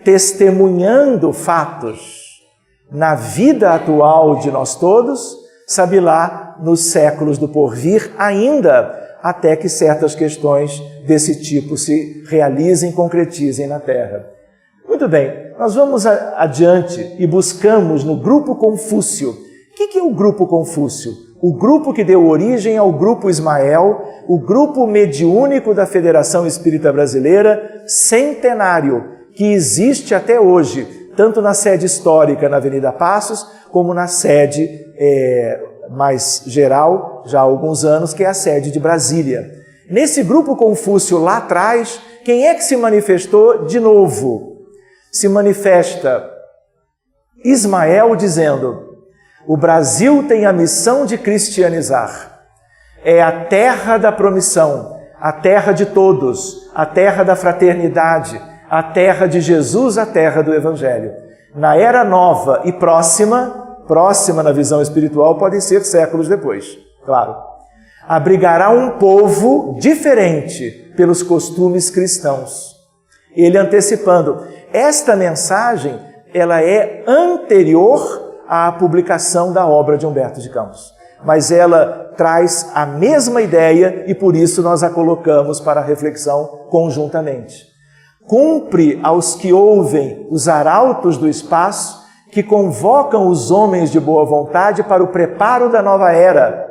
S2: testemunhando fatos na vida atual de nós todos, sabe lá nos séculos do porvir ainda, até que certas questões desse tipo se realizem, concretizem na Terra. Muito bem, nós vamos adiante e buscamos no Grupo Confúcio. O que é o Grupo Confúcio? O grupo que deu origem ao Grupo Ismael, o grupo mediúnico da Federação Espírita Brasileira, centenário, que existe até hoje, tanto na sede histórica na Avenida Passos, como na sede mais geral, já há alguns anos, que é a sede de Brasília. Nesse Grupo Confúcio lá atrás, quem é que se manifestou de novo? Se manifesta Ismael dizendo: o Brasil tem a missão de cristianizar. É a terra da promissão, a terra de todos, a terra da fraternidade, a terra de Jesus, a terra do Evangelho. Na era nova e próxima na visão espiritual, podem ser séculos depois, claro. Abrigará um povo diferente pelos costumes cristãos. Ele antecipando. Esta mensagem, ela é anterior à publicação da obra de Humberto de Campos. Mas ela traz a mesma ideia e por isso nós a colocamos para reflexão conjuntamente. Cumpre aos que ouvem os arautos do espaço, que convocam os homens de boa vontade para o preparo da nova era,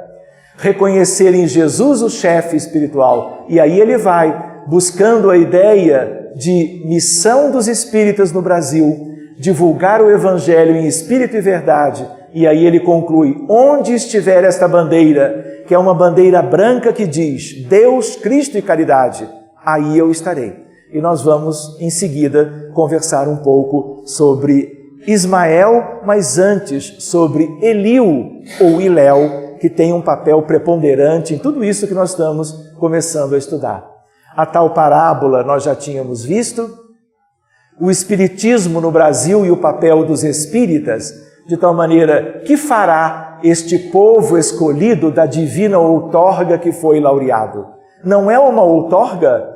S2: reconhecer em Jesus o chefe espiritual. E aí ele vai buscando a ideia de missão dos espíritas no Brasil, divulgar o Evangelho em espírito e verdade. E aí ele conclui: onde estiver esta bandeira, que é uma bandeira branca que diz Deus, Cristo e caridade, aí eu estarei. E nós vamos, em seguida, conversar um pouco sobre Ismael, mas antes sobre Eliu ou Iléu, que tem um papel preponderante em tudo isso que nós estamos começando a estudar. A tal parábola nós já tínhamos visto, o Espiritismo no Brasil e o papel dos espíritas, de tal maneira que fará este povo escolhido da divina outorga que foi laureado. Não é uma outorga,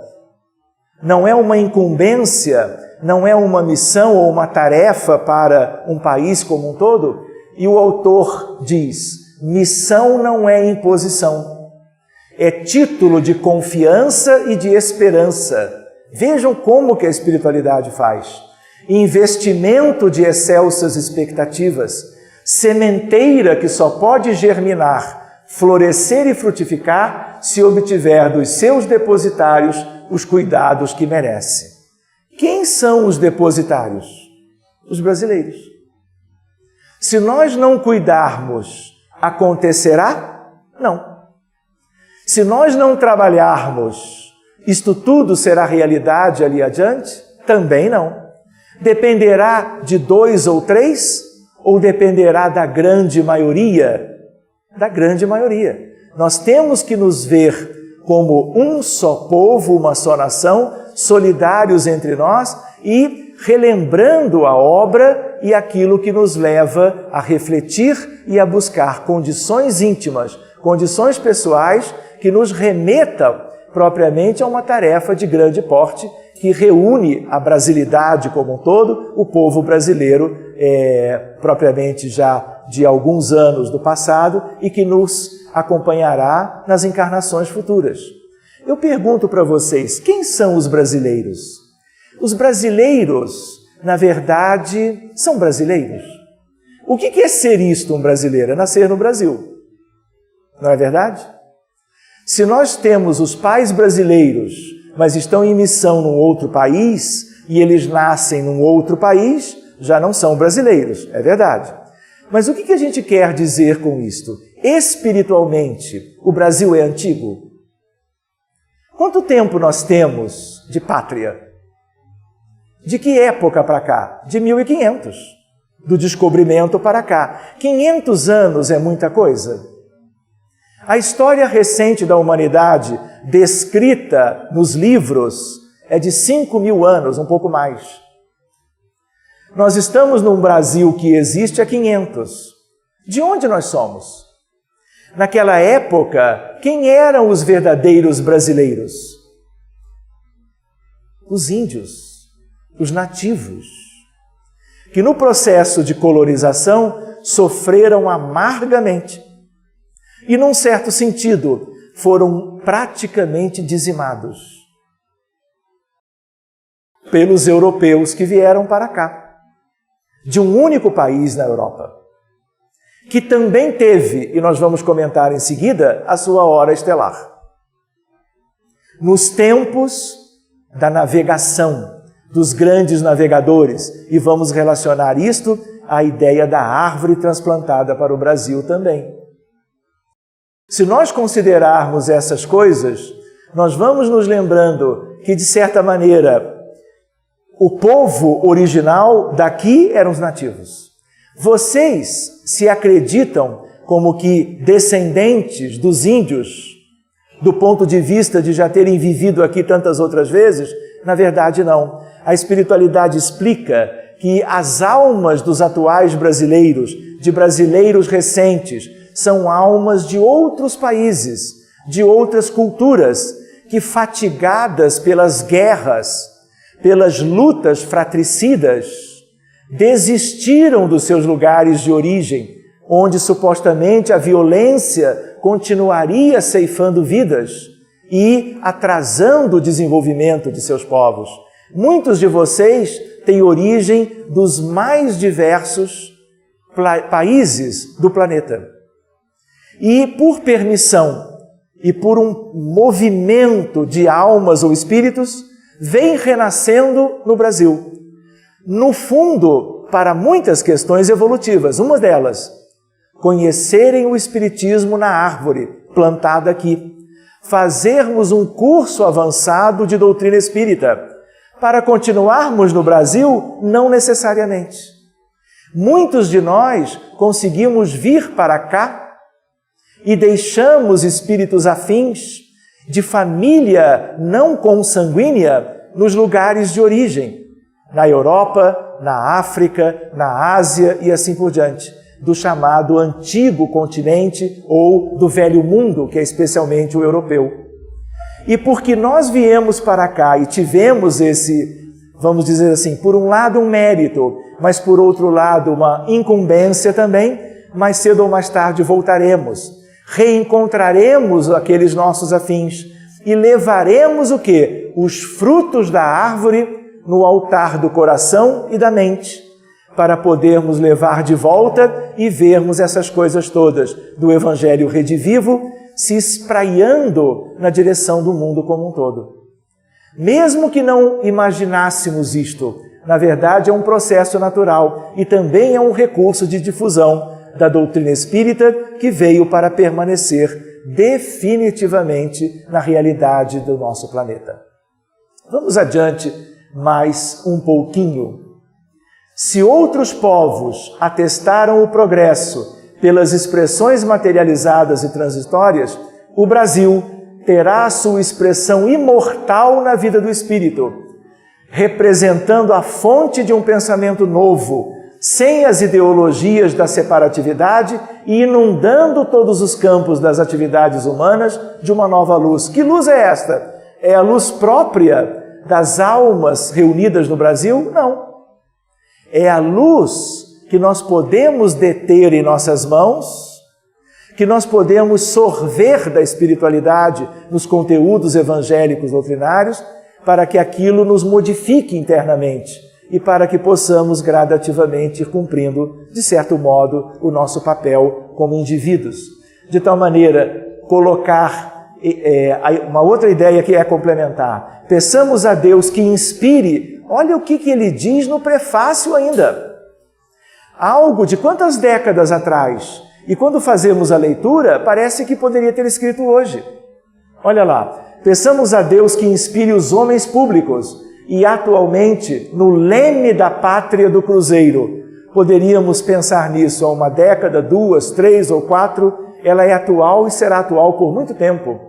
S2: não é uma incumbência, não é uma missão ou uma tarefa para um país como um todo. E o autor diz: missão não é imposição, é título de confiança e de esperança. Vejam como que a espiritualidade faz. Investimento de excelsas expectativas, sementeira que só pode germinar, florescer e frutificar se obtiver dos seus depositários os cuidados que merece. Quem são os depositários? Os brasileiros. Se nós não cuidarmos, acontecerá? Não. Se nós não trabalharmos, isto tudo será realidade ali adiante? Também não. Dependerá de 2 ou 3? Ou dependerá da grande maioria? Da grande maioria. Nós temos que nos ver como um só povo, uma só nação, solidários entre nós e relembrando a obra e aquilo que nos leva a refletir e a buscar condições íntimas, condições pessoais que nos remetam propriamente a uma tarefa de grande porte que reúne a brasilidade como um todo, o povo brasileiro propriamente já de alguns anos do passado e que nos acompanhará nas encarnações futuras. Eu pergunto para vocês, quem são os brasileiros? Os brasileiros, na verdade, são brasileiros. O que é ser isto, um brasileiro? É nascer no Brasil. Não é verdade? Se nós temos os pais brasileiros, mas estão em missão num outro país, e eles nascem num outro país, já não são brasileiros, é verdade. Mas o que a gente quer dizer com isto? Espiritualmente, o Brasil é antigo? Quanto tempo nós temos de pátria? De que época para cá? De 1500. Do descobrimento para cá. 500 anos é muita coisa? A história recente da humanidade, descrita nos livros, é de 5.000 anos, um pouco mais. Nós estamos num Brasil que existe há 500. De onde nós somos? Naquela época, quem eram os verdadeiros brasileiros? Os índios, os nativos, que no processo de colonização sofreram amargamente e, num certo sentido, foram praticamente dizimados pelos europeus que vieram para cá, de um único país na Europa, que também teve, e nós vamos comentar em seguida, a sua hora estelar. Nos tempos da navegação, dos grandes navegadores, e vamos relacionar isto à ideia da árvore transplantada para o Brasil também. Se nós considerarmos essas coisas, nós vamos nos lembrando que, de certa maneira, o povo original daqui eram os nativos. Vocês se acreditam como que descendentes dos índios, do ponto de vista de já terem vivido aqui tantas outras vezes? Na verdade, não. A espiritualidade explica que as almas dos atuais brasileiros, de brasileiros recentes, são almas de outros países, de outras culturas, que, fatigadas pelas guerras, pelas lutas fratricidas, desistiram dos seus lugares de origem, onde supostamente a violência continuaria ceifando vidas e atrasando o desenvolvimento de seus povos. Muitos de vocês têm origem dos mais diversos países do planeta. E por permissão e por um movimento de almas ou espíritos, vem renascendo no Brasil. No fundo, para muitas questões evolutivas, uma delas, conhecerem o Espiritismo na árvore plantada aqui, fazermos um curso avançado de doutrina espírita. Para continuarmos no Brasil, não necessariamente. Muitos de nós conseguimos vir para cá e deixamos espíritos afins de família não consanguínea nos lugares de origem, na Europa, na África, na Ásia e assim por diante, do chamado antigo continente ou do velho mundo, que é especialmente o europeu. E porque nós viemos para cá e tivemos esse, vamos dizer assim, por um lado um mérito, mas por outro lado uma incumbência também, mais cedo ou mais tarde voltaremos, reencontraremos aqueles nossos afins e levaremos o quê? os frutos da árvore no altar do coração e da mente, para podermos levar de volta e vermos essas coisas todas do Evangelho redivivo se espraiando na direção do mundo como um todo. Mesmo que não imaginássemos isto, na verdade é um processo natural e também é um recurso de difusão da doutrina espírita que veio para permanecer definitivamente na realidade do nosso planeta. Vamos adiante mais um pouquinho. Se outros povos atestaram o progresso pelas expressões materializadas e transitórias, o Brasil terá a sua expressão imortal na vida do espírito, representando a fonte de um pensamento novo, sem as ideologias da separatividade e inundando todos os campos das atividades humanas de uma nova luz. Que luz é esta? É a luz própria das almas reunidas no Brasil? Não. É a luz que nós podemos deter em nossas mãos, que nós podemos sorver da espiritualidade nos conteúdos evangélicos doutrinários, para que aquilo nos modifique internamente e para que possamos gradativamente ir cumprindo, de certo modo, o nosso papel como indivíduos. De tal maneira, colocar uma outra ideia que é complementar. Peçamos a Deus que inspire. Olha o que ele diz no prefácio ainda. Algo de quantas décadas atrás? E quando fazemos a leitura, parece que poderia ter escrito hoje. Olha lá. Peçamos a Deus que inspire os homens públicos. E atualmente, no leme da pátria do Cruzeiro, poderíamos pensar nisso há uma década, 2, 3 ou 4, ela é atual e será atual por muito tempo.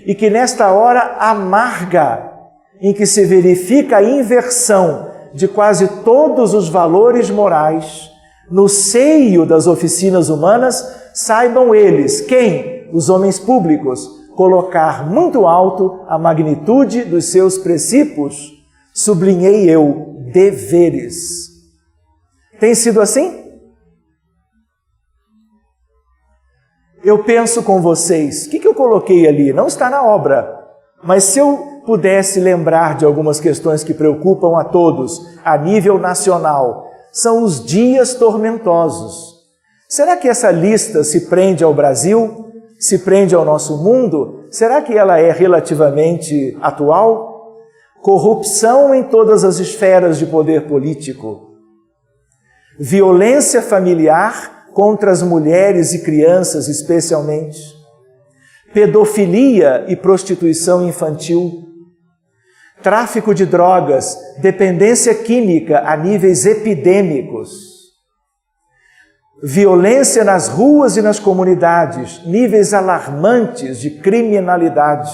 S2: E que nesta hora amarga, em que se verifica a inversão de quase todos os valores morais, no seio das oficinas humanas, saibam eles, quem? Os homens públicos, colocar muito alto a magnitude dos seus princípios, sublinhei eu, deveres. Tem sido assim? Eu penso com vocês, o que eu coloquei ali? Não está na obra, mas se eu pudesse lembrar de algumas questões que preocupam a todos, a nível nacional, são os dias tormentosos. Será que essa lista se prende ao Brasil? Se prende ao nosso mundo? Será que ela é relativamente atual? Corrupção em todas as esferas de poder político. Violência familiar contra as mulheres e crianças, especialmente. Pedofilia e prostituição infantil. Tráfico de drogas, dependência química a níveis epidêmicos. Violência nas ruas e nas comunidades, níveis alarmantes de criminalidade.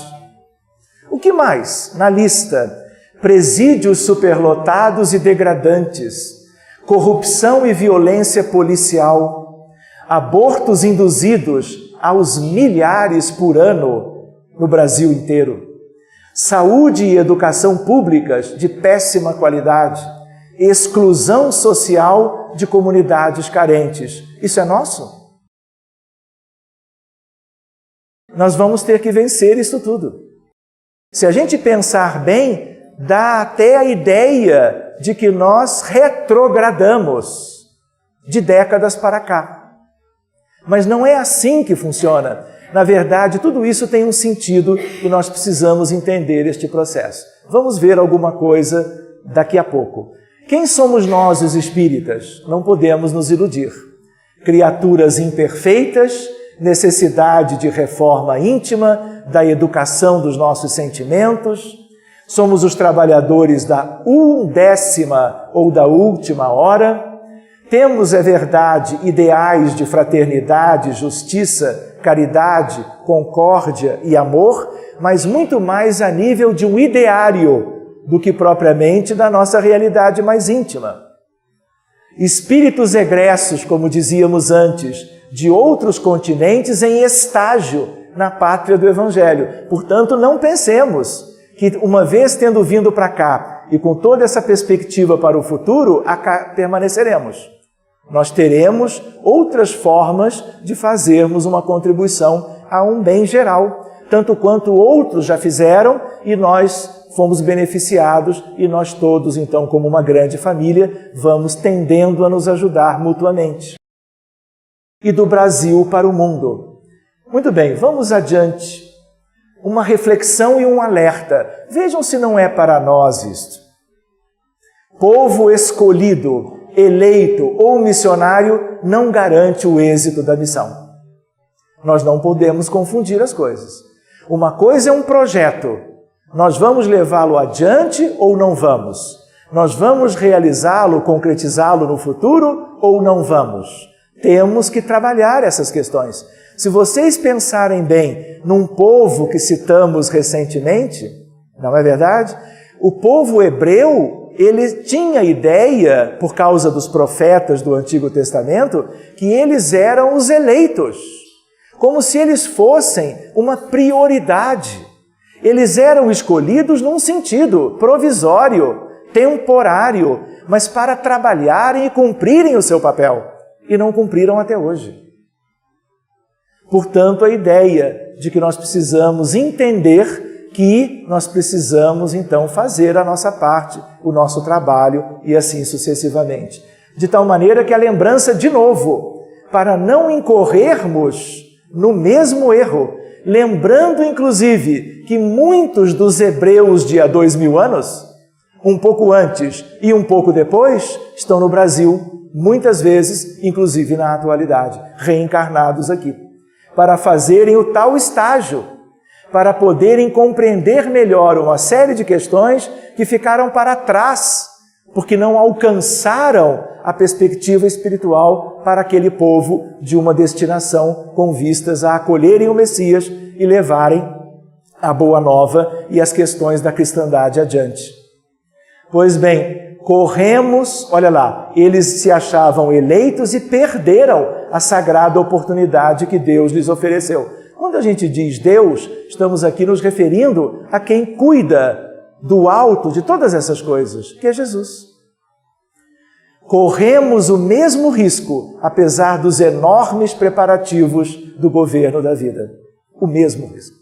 S2: O que mais na lista? Presídios superlotados e degradantes, corrupção e violência policial, abortos induzidos aos milhares por ano no Brasil inteiro, saúde e educação públicas de péssima qualidade, exclusão social de comunidades carentes. Isso é nosso? Nós vamos ter que vencer isso tudo. Se a gente pensar bem, dá até a ideia de que nós retrogradamos de décadas para cá. Mas não é assim que funciona. Na verdade, tudo isso tem um sentido e nós precisamos entender este processo. Vamos ver alguma coisa daqui a pouco. Quem somos nós, os espíritas? Não podemos nos iludir. Criaturas imperfeitas, necessidade de reforma íntima, da educação dos nossos sentimentos. Somos os trabalhadores da 1ª ou da última hora. Temos, é verdade, ideais de fraternidade, justiça, caridade, concórdia e amor, mas muito mais a nível de um ideário do que propriamente da nossa realidade mais íntima. Espíritos egressos, como dizíamos antes, de outros continentes em estágio na pátria do Evangelho. Portanto, não pensemos que, uma vez tendo vindo para cá e com toda essa perspectiva para o futuro, permaneceremos. Nós teremos outras formas de fazermos uma contribuição a um bem geral, tanto quanto outros já fizeram e nós fomos beneficiados e nós todos, então, como uma grande família, vamos tendendo a nos ajudar mutuamente. E do Brasil para o mundo. Muito bem, vamos adiante. Uma reflexão e um alerta. Vejam se não é para nós isto. Povo escolhido, eleito ou missionário não garante o êxito da missão. Nós não podemos confundir as coisas. Uma coisa é um projeto. Nós vamos levá-lo adiante ou não vamos? Nós vamos realizá-lo, concretizá-lo no futuro ou não vamos? Temos que trabalhar essas questões. Se vocês pensarem bem num povo que citamos recentemente, não é verdade? O povo hebreu, ele tinha ideia, por causa dos profetas do Antigo Testamento, que eles eram os eleitos, como se eles fossem uma prioridade. Eles eram escolhidos num sentido provisório, temporário, mas para trabalharem e cumprirem o seu papel. E não cumpriram até hoje. Portanto, a ideia de que nós precisamos entender que nós precisamos, então, fazer a nossa parte, o nosso trabalho e assim sucessivamente. De tal maneira que a lembrança, de novo, para não incorrermos no mesmo erro, lembrando, inclusive, que muitos dos hebreus de há 2000 anos, um pouco antes e um pouco depois, estão no Brasil, muitas vezes, inclusive na atualidade, reencarnados aqui, para fazerem o tal estágio, para poderem compreender melhor uma série de questões que ficaram para trás, porque não alcançaram a perspectiva espiritual para aquele povo de uma destinação com vistas a acolherem o Messias e levarem a boa nova e as questões da cristandade adiante. Pois bem, corremos, olha lá, eles se achavam eleitos e perderam a sagrada oportunidade que Deus lhes ofereceu. Quando a gente diz Deus, estamos aqui nos referindo a quem cuida do alto de todas essas coisas, que é Jesus. Corremos o mesmo risco, apesar dos enormes preparativos do governo da vida. O mesmo risco.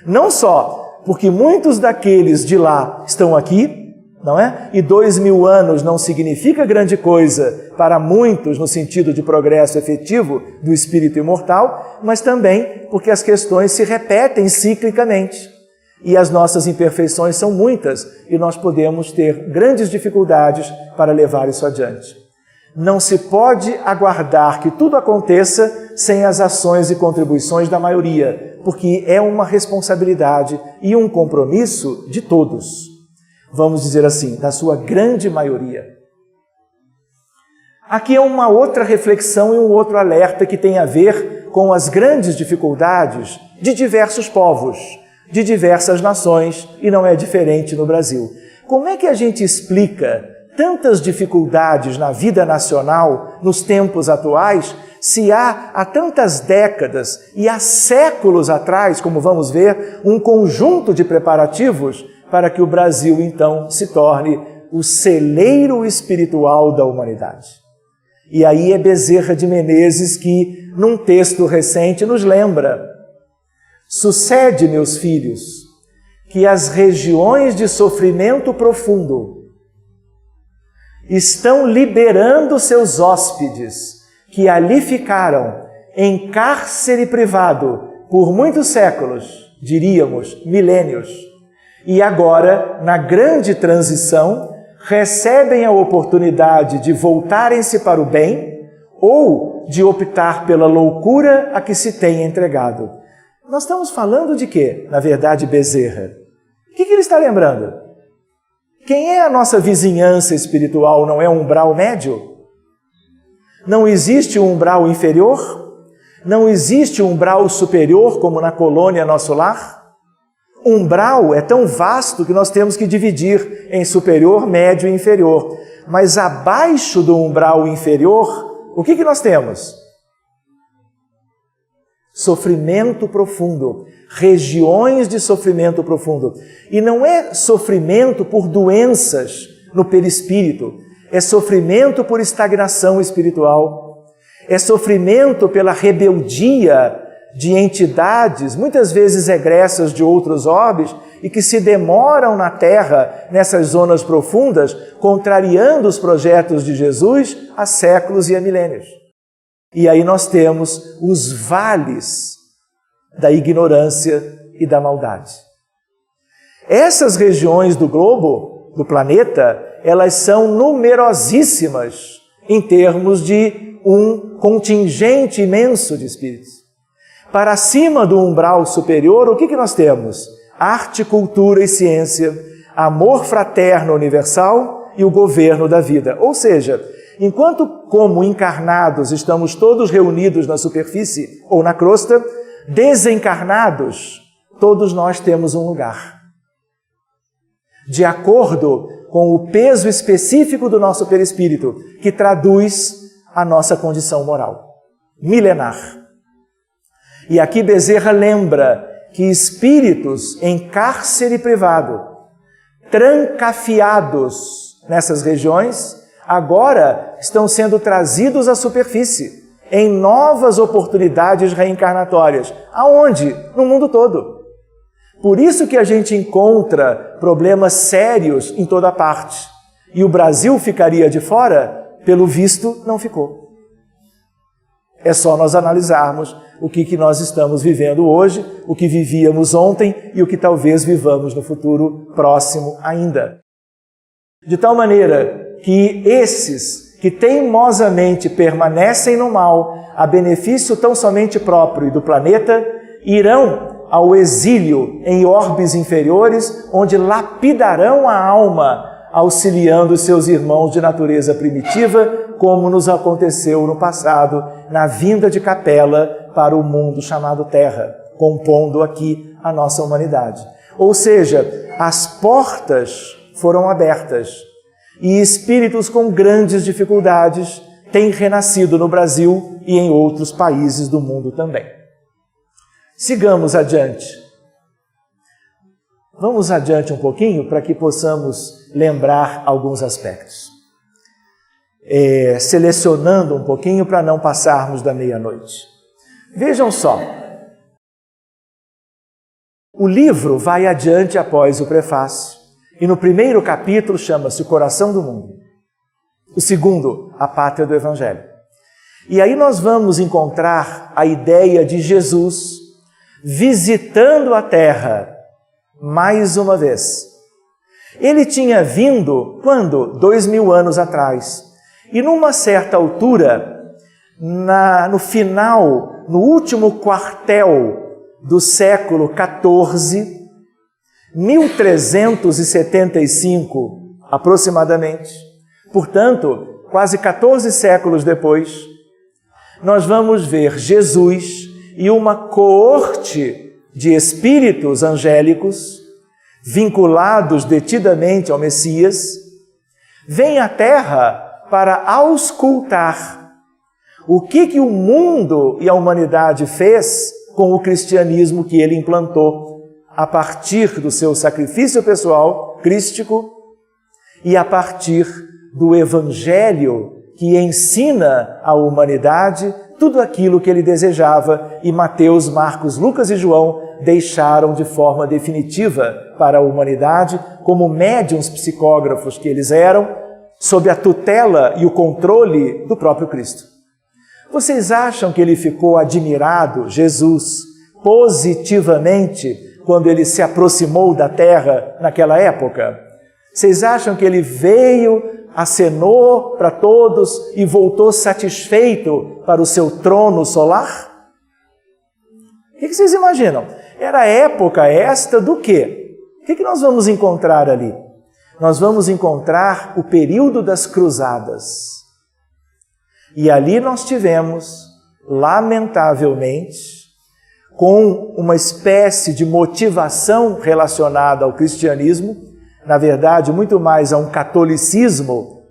S2: Não só porque muitos daqueles de lá estão aqui, não é? E 2000 anos não significa grande coisa para muitos no sentido de progresso efetivo do espírito imortal, mas também porque as questões se repetem ciclicamente. E as nossas imperfeições são muitas e nós podemos ter grandes dificuldades para levar isso adiante. Não se pode aguardar que tudo aconteça sem as ações e contribuições da maioria, porque é uma responsabilidade e um compromisso de todos. Vamos dizer assim, da sua grande maioria. Aqui é uma outra reflexão e um outro alerta que tem a ver com as grandes dificuldades de diversos povos, de diversas nações, e não é diferente no Brasil. Como é que a gente explica tantas dificuldades na vida nacional nos tempos atuais, se há tantas décadas e há séculos atrás, como vamos ver, um conjunto de preparativos para que o Brasil, então, se torne o celeiro espiritual da humanidade. E aí é Bezerra de Menezes que, num texto recente, nos lembra: sucede, meus filhos, que as regiões de sofrimento profundo estão liberando seus hóspedes, que ali ficaram em cárcere privado por muitos séculos, diríamos, milênios, e agora, na grande transição, recebem a oportunidade de voltarem-se para o bem ou de optar pela loucura a que se tem entregado. Nós estamos falando de quê, na verdade, Bezerra? O que ele está lembrando? Quem é a nossa vizinhança espiritual? Não é um umbral médio? Não existe um umbral inferior? Não existe um umbral superior como na colônia Nosso Lar? Umbral é tão vasto que nós temos que dividir em superior, médio e inferior. Mas abaixo do umbral inferior, o que nós temos? Sofrimento profundo, regiões de sofrimento profundo. E não é sofrimento por doenças no perispírito, é sofrimento por estagnação espiritual, é sofrimento pela rebeldia de entidades, muitas vezes egressas de outros orbes, e que se demoram na terra, nessas zonas profundas, contrariando os projetos de Jesus há séculos e há milênios. E aí nós temos os vales da ignorância e da maldade. Essas regiões do globo, do planeta, elas são numerosíssimas em termos de um contingente imenso de espíritos. Para cima do umbral superior, o que nós temos? Arte, cultura e ciência, amor fraterno universal e o governo da vida. Ou seja, enquanto como encarnados estamos todos reunidos na superfície ou na crosta, desencarnados, todos nós temos um lugar. De acordo com o peso específico do nosso perispírito, que traduz a nossa condição moral milenar. E aqui Bezerra lembra que espíritos em cárcere privado, trancafiados nessas regiões, agora estão sendo trazidos à superfície, em novas oportunidades reencarnatórias. Aonde? No mundo todo. Por isso que a gente encontra problemas sérios em toda parte. E o Brasil ficaria de fora? Pelo visto, não ficou. É só nós analisarmos o que nós estamos vivendo hoje, o que vivíamos ontem e o que talvez vivamos no futuro próximo ainda. De tal maneira que esses que teimosamente permanecem no mal, a benefício tão somente próprio e do planeta, irão ao exílio em orbes inferiores, onde lapidarão a alma, auxiliando seus irmãos de natureza primitiva, como nos aconteceu no passado, na vinda de Capela para o mundo chamado Terra, compondo aqui a nossa humanidade. Ou seja, as portas foram abertas e espíritos com grandes dificuldades têm renascido no Brasil e em outros países do mundo também. Sigamos adiante. Vamos adiante um pouquinho para que possamos lembrar alguns aspectos. Selecionando um pouquinho para não passarmos da meia-noite. Vejam só. O livro vai adiante após o prefácio. E no primeiro capítulo chama-se O Coração do Mundo. O segundo, A Pátria do Evangelho. E aí nós vamos encontrar a ideia de Jesus visitando a Terra mais uma vez. Ele tinha vindo, quando? 2000 anos atrás. E numa certa altura, no final, no último quartel do século XIV, 1375 aproximadamente, portanto, quase 14 séculos depois, nós vamos ver Jesus e uma coorte de espíritos angélicos, vinculados detidamente ao Messias, vem à Terra para auscultar o que o mundo e a humanidade fez com o cristianismo que ele implantou a partir do seu sacrifício pessoal, crístico, e a partir do Evangelho que ensina à humanidade tudo aquilo que ele desejava e Mateus, Marcos, Lucas e João deixaram de forma definitiva para a humanidade como médiuns psicógrafos que eles eram, sob a tutela e o controle do próprio Cristo. Vocês acham que ele ficou admirado, Jesus, positivamente, quando ele se aproximou da Terra naquela época? Vocês acham que ele veio, acenou para todos e voltou satisfeito para o seu trono solar? O que vocês imaginam? Era época esta do quê? O que nós vamos encontrar ali? Nós vamos encontrar o período das cruzadas. E ali nós tivemos, lamentavelmente, com uma espécie de motivação relacionada ao cristianismo, na verdade, muito mais a um catolicismo,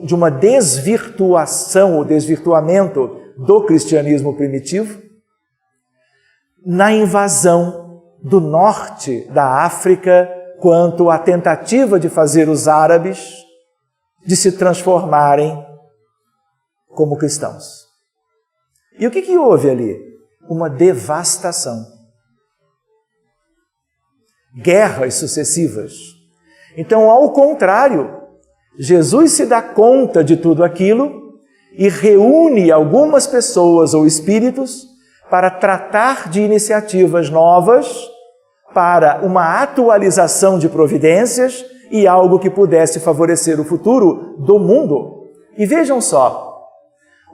S2: de uma desvirtuação ou desvirtuamento do cristianismo primitivo, na invasão do norte da África, quanto à tentativa de fazer os árabes de se transformarem como cristãos. E o que houve ali? Uma devastação. guerras sucessivas. Então, ao contrário, Jesus se dá conta de tudo aquilo e reúne algumas pessoas ou espíritos para tratar de iniciativas novas para uma atualização de providências e algo que pudesse favorecer o futuro do mundo. E vejam só,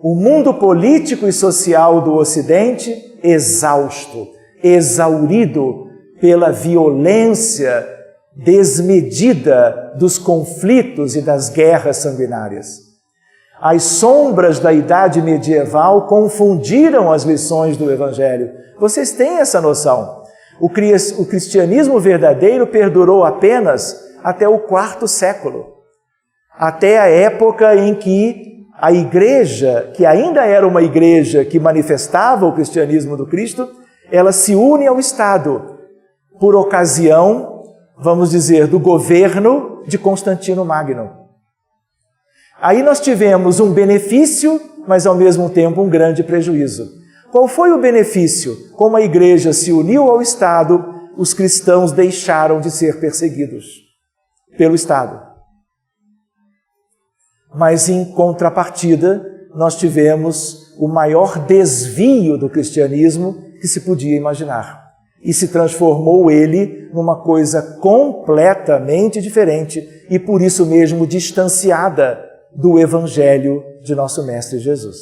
S2: o mundo político e social do Ocidente exausto, exaurido pela violência desmedida dos conflitos e das guerras sanguinárias. As sombras da idade medieval confundiram as lições do Evangelho. Vocês têm essa noção. O cristianismo verdadeiro perdurou apenas até o IV século, até a época em que a igreja, que ainda era uma igreja que manifestava o cristianismo do Cristo, ela se une ao Estado por ocasião, vamos dizer, do governo de Constantino Magno. Aí nós tivemos um benefício, mas ao mesmo tempo um grande prejuízo. Qual foi o benefício? Como a igreja se uniu ao Estado, os cristãos deixaram de ser perseguidos pelo Estado. Mas em contrapartida, nós tivemos o maior desvio do cristianismo que se podia imaginar. E se transformou ele numa coisa completamente diferente e por isso mesmo distanciada do Evangelho de nosso Mestre Jesus.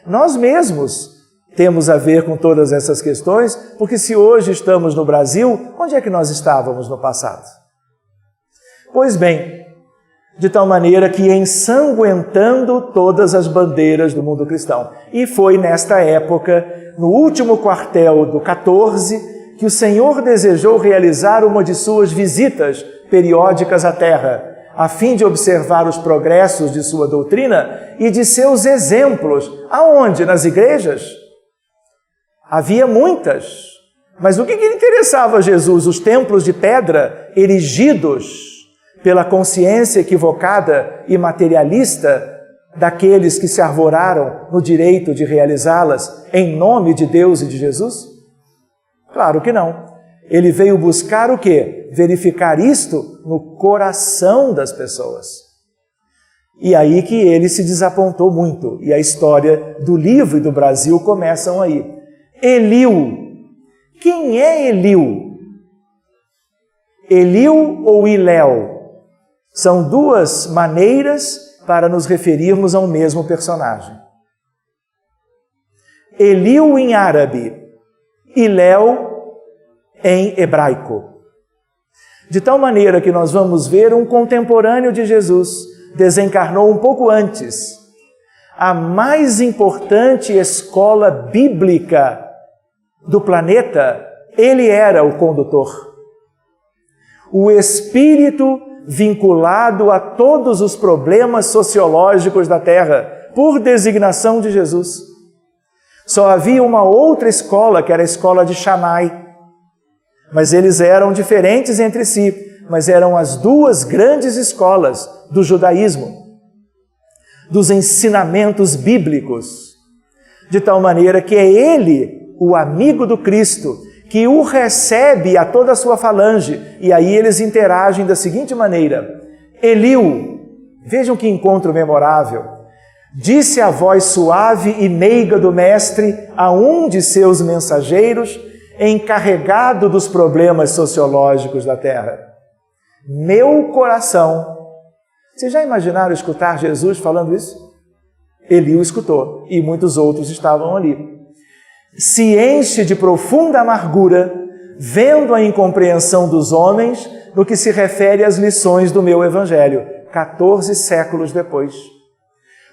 S2: Nós mesmos temos a ver com todas essas questões, porque se hoje estamos no Brasil, onde é que nós estávamos no passado? Pois bem, de tal maneira que ensanguentando todas as bandeiras do mundo cristão. E foi nesta época, no último quartel do 14, que o Senhor desejou realizar uma de suas visitas periódicas à Terra, a fim de observar os progressos de sua doutrina e de seus exemplos. Aonde? Nas igrejas? Havia muitas. Mas o que lhe interessava a Jesus? Os templos de pedra erigidos pela consciência equivocada e materialista daqueles que se arvoraram no direito de realizá-las em nome de Deus e de Jesus? Claro que não. Ele veio buscar o quê? Verificar isto no coração das pessoas. E aí que ele se desapontou muito. E a história do livro e do Brasil começam aí. Eliu. Quem é Eliu? Eliu ou Iléu? São duas maneiras para nos referirmos a um mesmo personagem. Eliu em árabe, Iléu em hebraico. De tal maneira que nós vamos ver um contemporâneo de Jesus, desencarnou um pouco antes. A mais importante escola bíblica do planeta, ele era o condutor. O espírito vinculado a todos os problemas sociológicos da Terra, por designação de Jesus. Só havia uma outra escola, que era a escola de Shammai, mas eles eram diferentes entre si, mas eram as duas grandes escolas do judaísmo, dos ensinamentos bíblicos, de tal maneira que é ele, o amigo do Cristo, que o recebe a toda a sua falange, e aí eles interagem da seguinte maneira. Eliu, vejam que encontro memorável, disse a voz suave e meiga do mestre a um de seus mensageiros, encarregado dos problemas sociológicos da Terra. Meu coração. Vocês já imaginaram escutar Jesus falando isso? Eliu escutou, e muitos outros estavam ali. Se enche de profunda amargura, vendo a incompreensão dos homens no que se refere às lições do meu Evangelho, 14 séculos depois.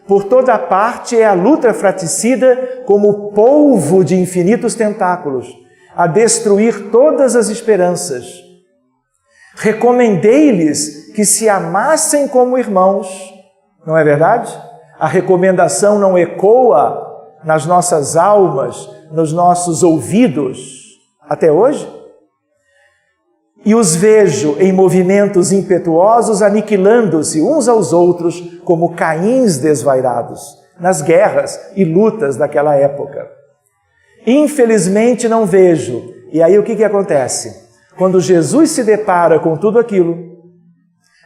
S2: Por toda parte é a luta fratricida como polvo de infinitos tentáculos, a destruir todas as esperanças. Recomendei-lhes que se amassem como irmãos. Não é verdade? A recomendação não ecoa nas nossas almas, nos nossos ouvidos, até hoje? E os vejo em movimentos impetuosos, aniquilando-se uns aos outros como Caíns desvairados, nas guerras e lutas daquela época. Infelizmente não vejo. E aí o que acontece? quando Jesus se depara com tudo aquilo,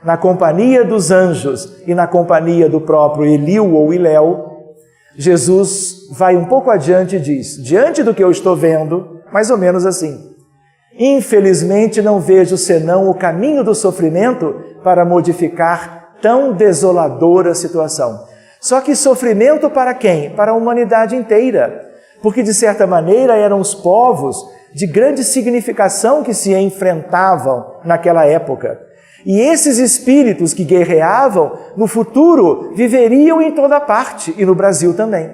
S2: na companhia dos anjos e na companhia do próprio Eliú ou Iléu, Jesus vai um pouco adiante e diz: diante do que eu estou vendo, mais ou menos assim, infelizmente não vejo senão o caminho do sofrimento para modificar tão desoladora situação. Só que sofrimento para quem? Para a humanidade inteira. Porque, de certa maneira, eram os povos de grande significação que se enfrentavam naquela época. E esses espíritos que guerreavam, no futuro, viveriam em toda parte, e no Brasil também.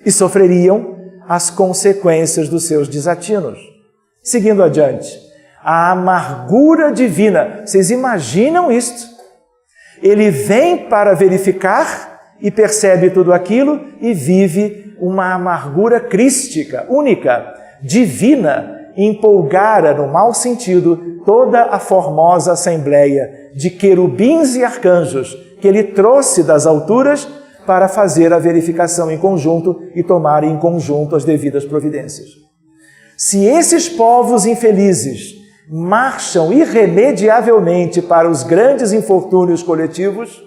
S2: E sofreriam as consequências dos seus desatinos. Seguindo adiante, a amargura divina. Vocês imaginam isto? Ele vem para verificar e percebe tudo aquilo e vive uma amargura crística, única, divina, empolgara, no mau sentido, toda a formosa assembleia de querubins e arcanjos que ele trouxe das alturas para fazer a verificação em conjunto e tomar em conjunto as devidas providências. Se esses povos infelizes marcham irremediavelmente para os grandes infortúnios coletivos,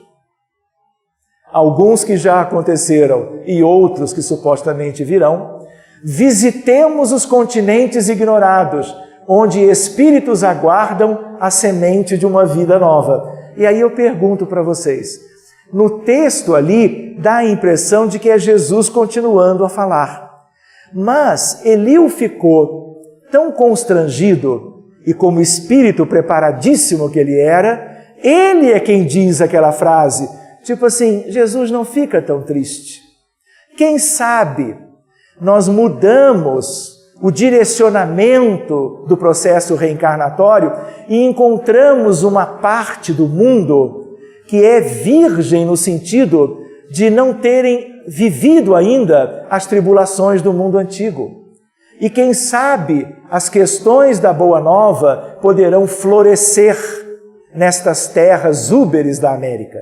S2: alguns que já aconteceram e outros que supostamente virão, visitemos os continentes ignorados, onde espíritos aguardam a semente de uma vida nova. E aí eu pergunto para vocês, no texto ali dá a impressão de que é Jesus continuando a falar. Mas Eliú ficou tão constrangido, e como espírito preparadíssimo que ele era, ele é quem diz aquela frase, tipo assim, Jesus não fica tão triste. Quem sabe nós mudamos o direcionamento do processo reencarnatório e encontramos uma parte do mundo que é virgem no sentido de não terem vivido ainda as tribulações do mundo antigo. E quem sabe as questões da Boa Nova poderão florescer nestas terras úberes da América.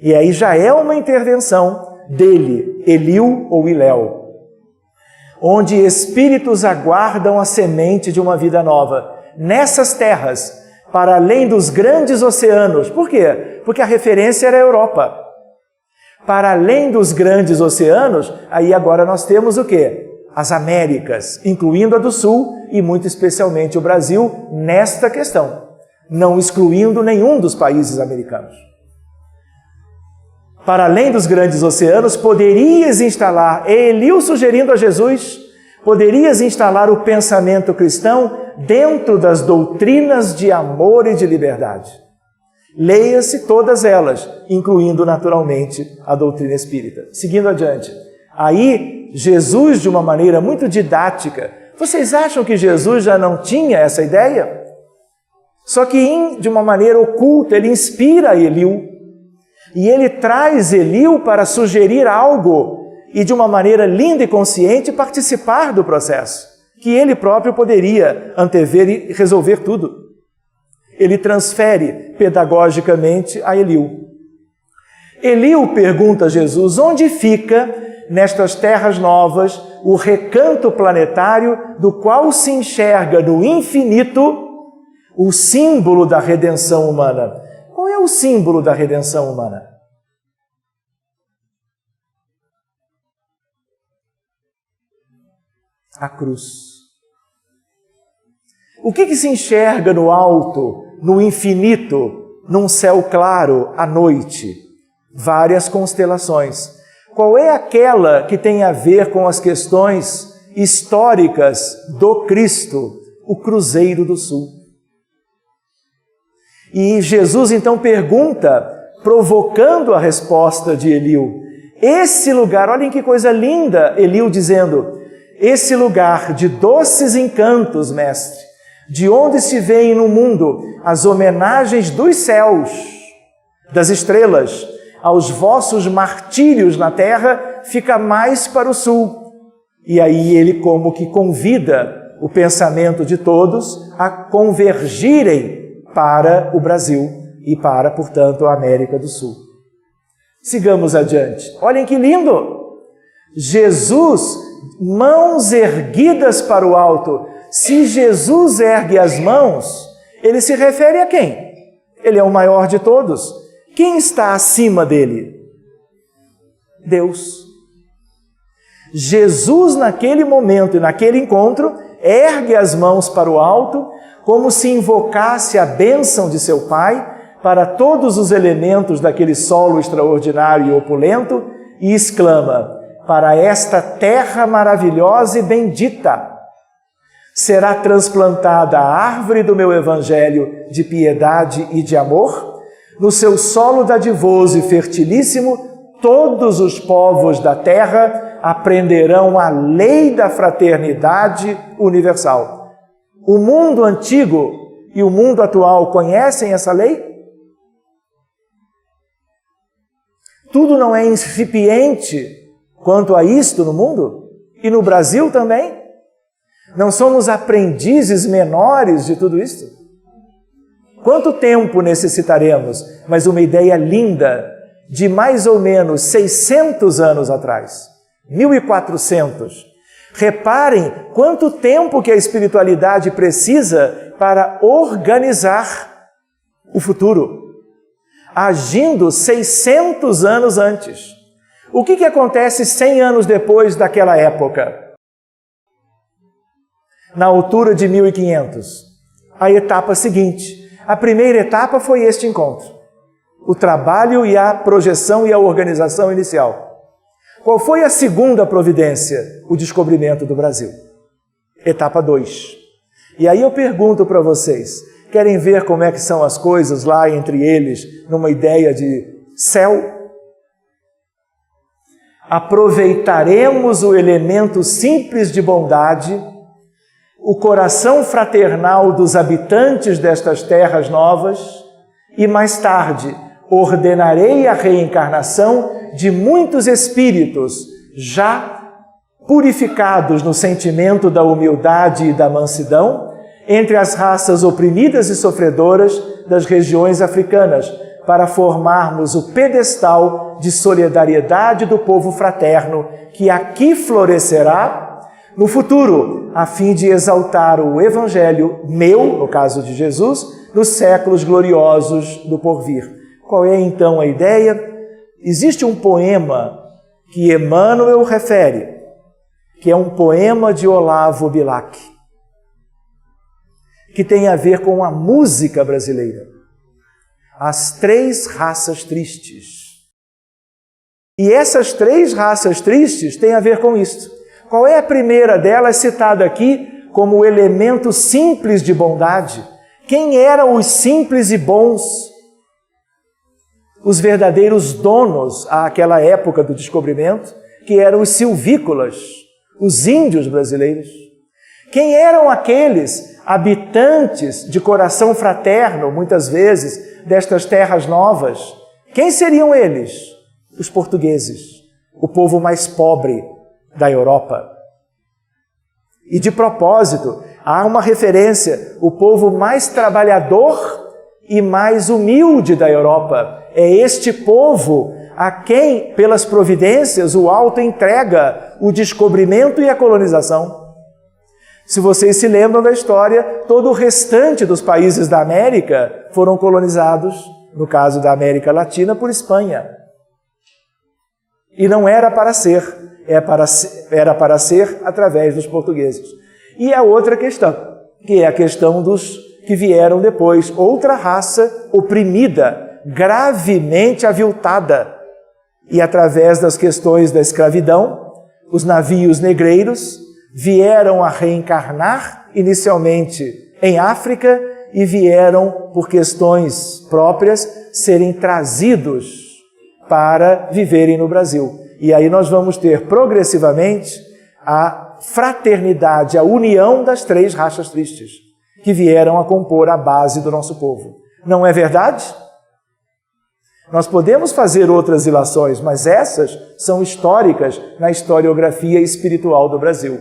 S2: E aí já é uma intervenção dele, Eliú ou Iléu, onde espíritos aguardam a semente de uma vida nova nessas terras, para além dos grandes oceanos. Por quê? Porque a referência era a Europa. Para além dos grandes oceanos, aí agora nós temos o quê? As Américas, incluindo a do Sul e muito especialmente o Brasil nesta questão, não excluindo nenhum dos países americanos. Para além dos grandes oceanos, poderias instalar, Eliú sugerindo a Jesus, poderias instalar o pensamento cristão dentro das doutrinas de amor e de liberdade. Leia-se todas elas, incluindo naturalmente a doutrina espírita. Seguindo adiante, aí Jesus, de uma maneira muito didática, vocês acham que Jesus já não tinha essa ideia? Só que de uma maneira oculta, ele inspira Eliú. E ele traz Eliú para sugerir algo e de uma maneira linda e consciente participar do processo, que ele próprio poderia antever e resolver tudo. Ele transfere pedagogicamente a Eliú. Eliú pergunta a Jesus onde fica nestas terras novas o recanto planetário do qual se enxerga no infinito o símbolo da redenção humana. Qual é o símbolo da redenção humana? A cruz. O que se enxerga no alto, no infinito, num céu claro, à noite? Várias constelações. Qual é aquela que tem a ver com as questões históricas do Cristo? O Cruzeiro do Sul. E Jesus então pergunta, provocando a resposta de Eliú, esse lugar, olhem que coisa linda, Eliú dizendo, esse lugar de doces encantos, mestre, de onde se veem no mundo as homenagens dos céus, das estrelas, aos vossos martírios na terra, fica mais para o sul. E aí ele como que convida o pensamento de todos a convergirem para o Brasil e para, portanto, a América do Sul. Sigamos adiante. Olhem que lindo! Jesus, mãos erguidas para o alto, se Jesus ergue as mãos, ele se refere a quem? Ele é o maior de todos. Quem está acima dele? Deus. Jesus, naquele momento e naquele encontro, ergue as mãos para o alto, como se invocasse a bênção de seu Pai para todos os elementos daquele solo extraordinário e opulento, e exclama: para esta terra maravilhosa e bendita será transplantada a árvore do meu evangelho de piedade e de amor. No seu solo dadivoso e fertilíssimo, todos os povos da terra aprenderão a lei da fraternidade universal. O mundo antigo e o mundo atual conhecem essa lei? Tudo não é incipiente quanto a isto no mundo? E no Brasil também? Não somos aprendizes menores de tudo isto? Quanto tempo necessitaremos? Mas uma ideia linda de mais ou menos 600 anos atrás, 1400. Reparem quanto tempo que a espiritualidade precisa para organizar o futuro, agindo 600 anos antes. O que acontece 100 anos depois daquela época? Na altura de 1500, a etapa seguinte. A primeira etapa foi este encontro. O trabalho e a projeção e a organização inicial. Qual foi a segunda providência? O descobrimento do Brasil. Etapa 2. E aí eu pergunto para vocês, querem ver como é que são as coisas lá entre eles, numa ideia de céu? Aproveitaremos o elemento simples de bondade, o coração fraternal dos habitantes destas terras novas, e mais tarde ordenarei a reencarnação de muitos espíritos já purificados no sentimento da humildade e da mansidão entre as raças oprimidas e sofredoras das regiões africanas, para formarmos o pedestal de solidariedade do povo fraterno que aqui florescerá no futuro, a fim de exaltar o Evangelho meu, no caso de Jesus, nos séculos gloriosos do porvir. Qual é então a ideia? Existe um poema que Emmanuel refere, que é um poema de Olavo Bilac, que tem a ver com a música brasileira. As três raças tristes. E essas três raças tristes têm a ver com isto. Qual é a primeira delas citada aqui como elemento simples de bondade? Quem eram os simples e bons? Os verdadeiros donos àquela época do descobrimento, que eram os silvícolas, os índios brasileiros. Quem eram aqueles habitantes de coração fraterno, muitas vezes, destas terras novas? Quem seriam eles? Os portugueses, o povo mais pobre da Europa. E de propósito, há uma referência, o povo mais trabalhador e mais humilde da Europa. É este povo a quem, pelas providências, o alto entrega o descobrimento e a colonização. Se vocês se lembram da história, todo o restante dos países da América foram colonizados, no caso da América Latina, por Espanha. E não era para ser, era para ser através dos portugueses. E a outra questão, que é a questão dos que vieram depois, outra raça oprimida, gravemente aviltada. E através das questões da escravidão, os navios negreiros vieram a reencarnar inicialmente em África e vieram, por questões próprias, serem trazidos para viverem no Brasil. E aí nós vamos ter progressivamente a fraternidade, a união das três raças tristes, que vieram a compor a base do nosso povo. Não é verdade? Nós podemos fazer outras ilações, mas essas são históricas na historiografia espiritual do Brasil.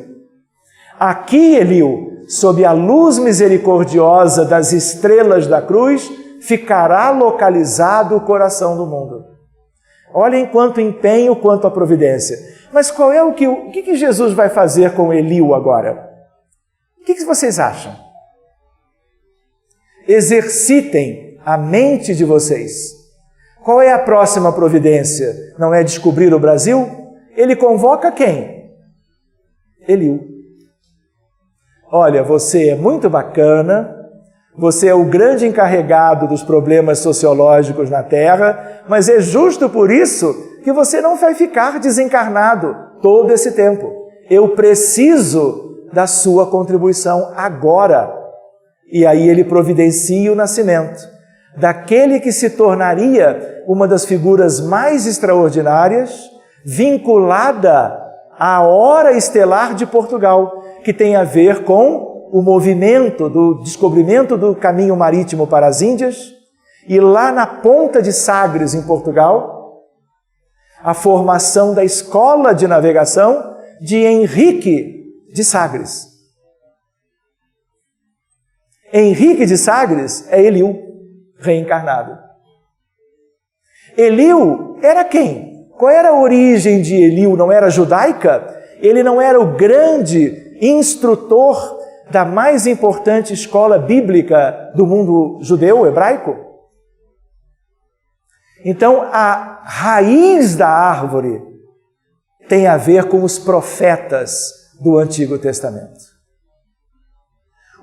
S2: Aqui, Eliu, sob a luz misericordiosa das estrelas da cruz, ficará localizado o coração do mundo. Olhem quanto empenho, quanto a providência. Mas qual é o que Jesus vai fazer com Eliu agora? O que vocês acham? Exercitem a mente de vocês. Qual é a próxima providência? Não é descobrir o Brasil? Ele convoca quem? Eliú. Olha, você é muito bacana, você é o grande encarregado dos problemas sociológicos na Terra, mas é justo por isso que você não vai ficar desencarnado todo esse tempo. Eu preciso da sua contribuição agora. E aí ele providencia o nascimento daquele que se tornaria uma das figuras mais extraordinárias, vinculada à hora estelar de Portugal, que tem a ver com o movimento do descobrimento do caminho marítimo para as Índias, e lá na ponta de Sagres, em Portugal, a formação da escola de navegação de Henrique de Sagres. Henrique de Sagres é Eliú, reencarnado. Eliú era quem? Qual era a origem de Eliú? Não era judaica? Ele não era o grande instrutor da mais importante escola bíblica do mundo judeu, hebraico? Então, a raiz da árvore tem a ver com os profetas do Antigo Testamento.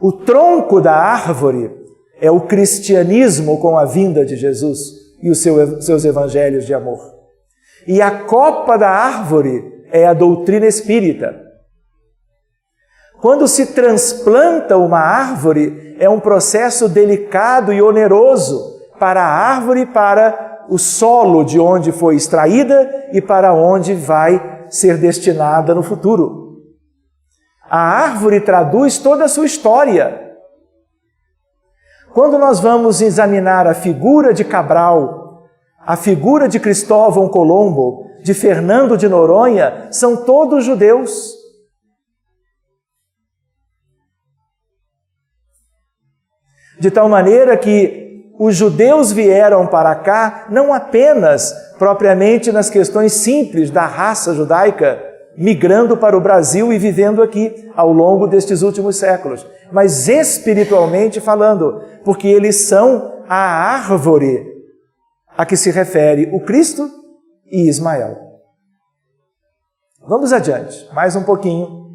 S2: O tronco da árvore é o cristianismo com a vinda de Jesus e os seus evangelhos de amor. E a copa da árvore é a doutrina espírita. Quando se transplanta uma árvore, é um processo delicado e oneroso para a árvore e para o solo de onde foi extraída e para onde vai ser destinada no futuro. A árvore traduz toda a sua história. Quando nós vamos examinar a figura de Cabral, a figura de Cristóvão Colombo, de Fernando de Noronha, são todos judeus. De tal maneira que os judeus vieram para cá não apenas propriamente nas questões simples da raça judaica, migrando para o Brasil e vivendo aqui ao longo destes últimos séculos, mas espiritualmente falando, porque eles são a árvore a que se refere o Cristo e Ismael. Vamos adiante, mais um pouquinho.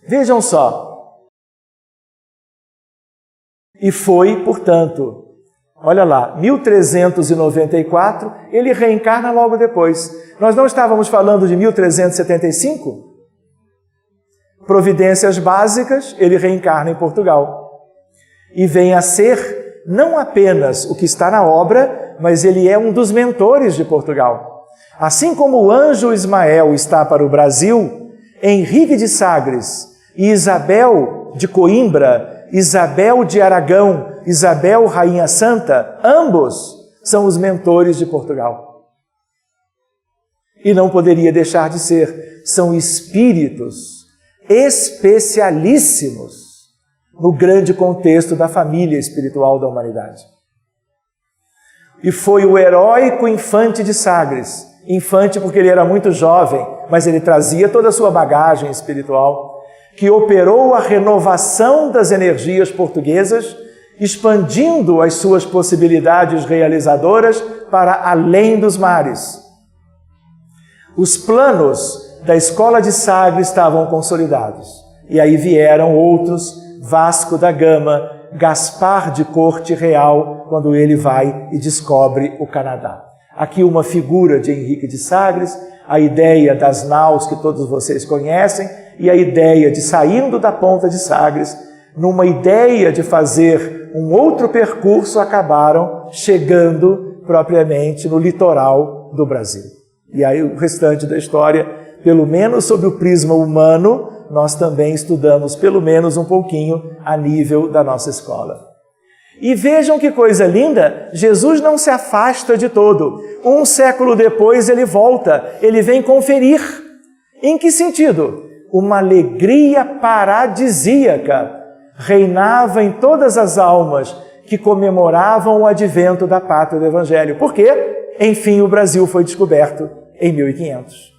S2: Vejam só. E foi, portanto, olha lá, 1394, ele reencarna logo depois. Nós não estávamos falando de 1375? Providências básicas, ele reencarna em Portugal. E vem a ser não apenas o que está na obra, mas ele é um dos mentores de Portugal. Assim como o anjo Ismael está para o Brasil, Henrique de Sagres e Isabel de Coimbra, Isabel de Aragão, Isabel Rainha Santa, ambos são os mentores de Portugal. E não poderia deixar de ser, são espíritos especialíssimos no grande contexto da família espiritual da humanidade. E foi o heróico infante de Sagres, infante porque ele era muito jovem, mas ele trazia toda a sua bagagem espiritual, que operou a renovação das energias portuguesas, expandindo as suas possibilidades realizadoras para além dos mares. Os planos da escola de Sagres estavam consolidados. E aí vieram outros, Vasco da Gama, Gaspar de Corte Real, quando ele vai e descobre o Canadá. Aqui uma figura de Henrique de Sagres, a ideia das naus que todos vocês conhecem, e a ideia de, saindo da ponta de Sagres, numa ideia de fazer um outro percurso, acabaram chegando propriamente no litoral do Brasil. E aí o restante da história, pelo menos sob o prisma humano, nós também estudamos pelo menos um pouquinho a nível da nossa escola. E vejam que coisa linda, Jesus não se afasta de todo. Um século depois ele volta, ele vem conferir. Em que sentido? Uma alegria paradisíaca reinava em todas as almas que comemoravam o advento da pátria do Evangelho. Por quê? Enfim, o Brasil foi descoberto em 1500.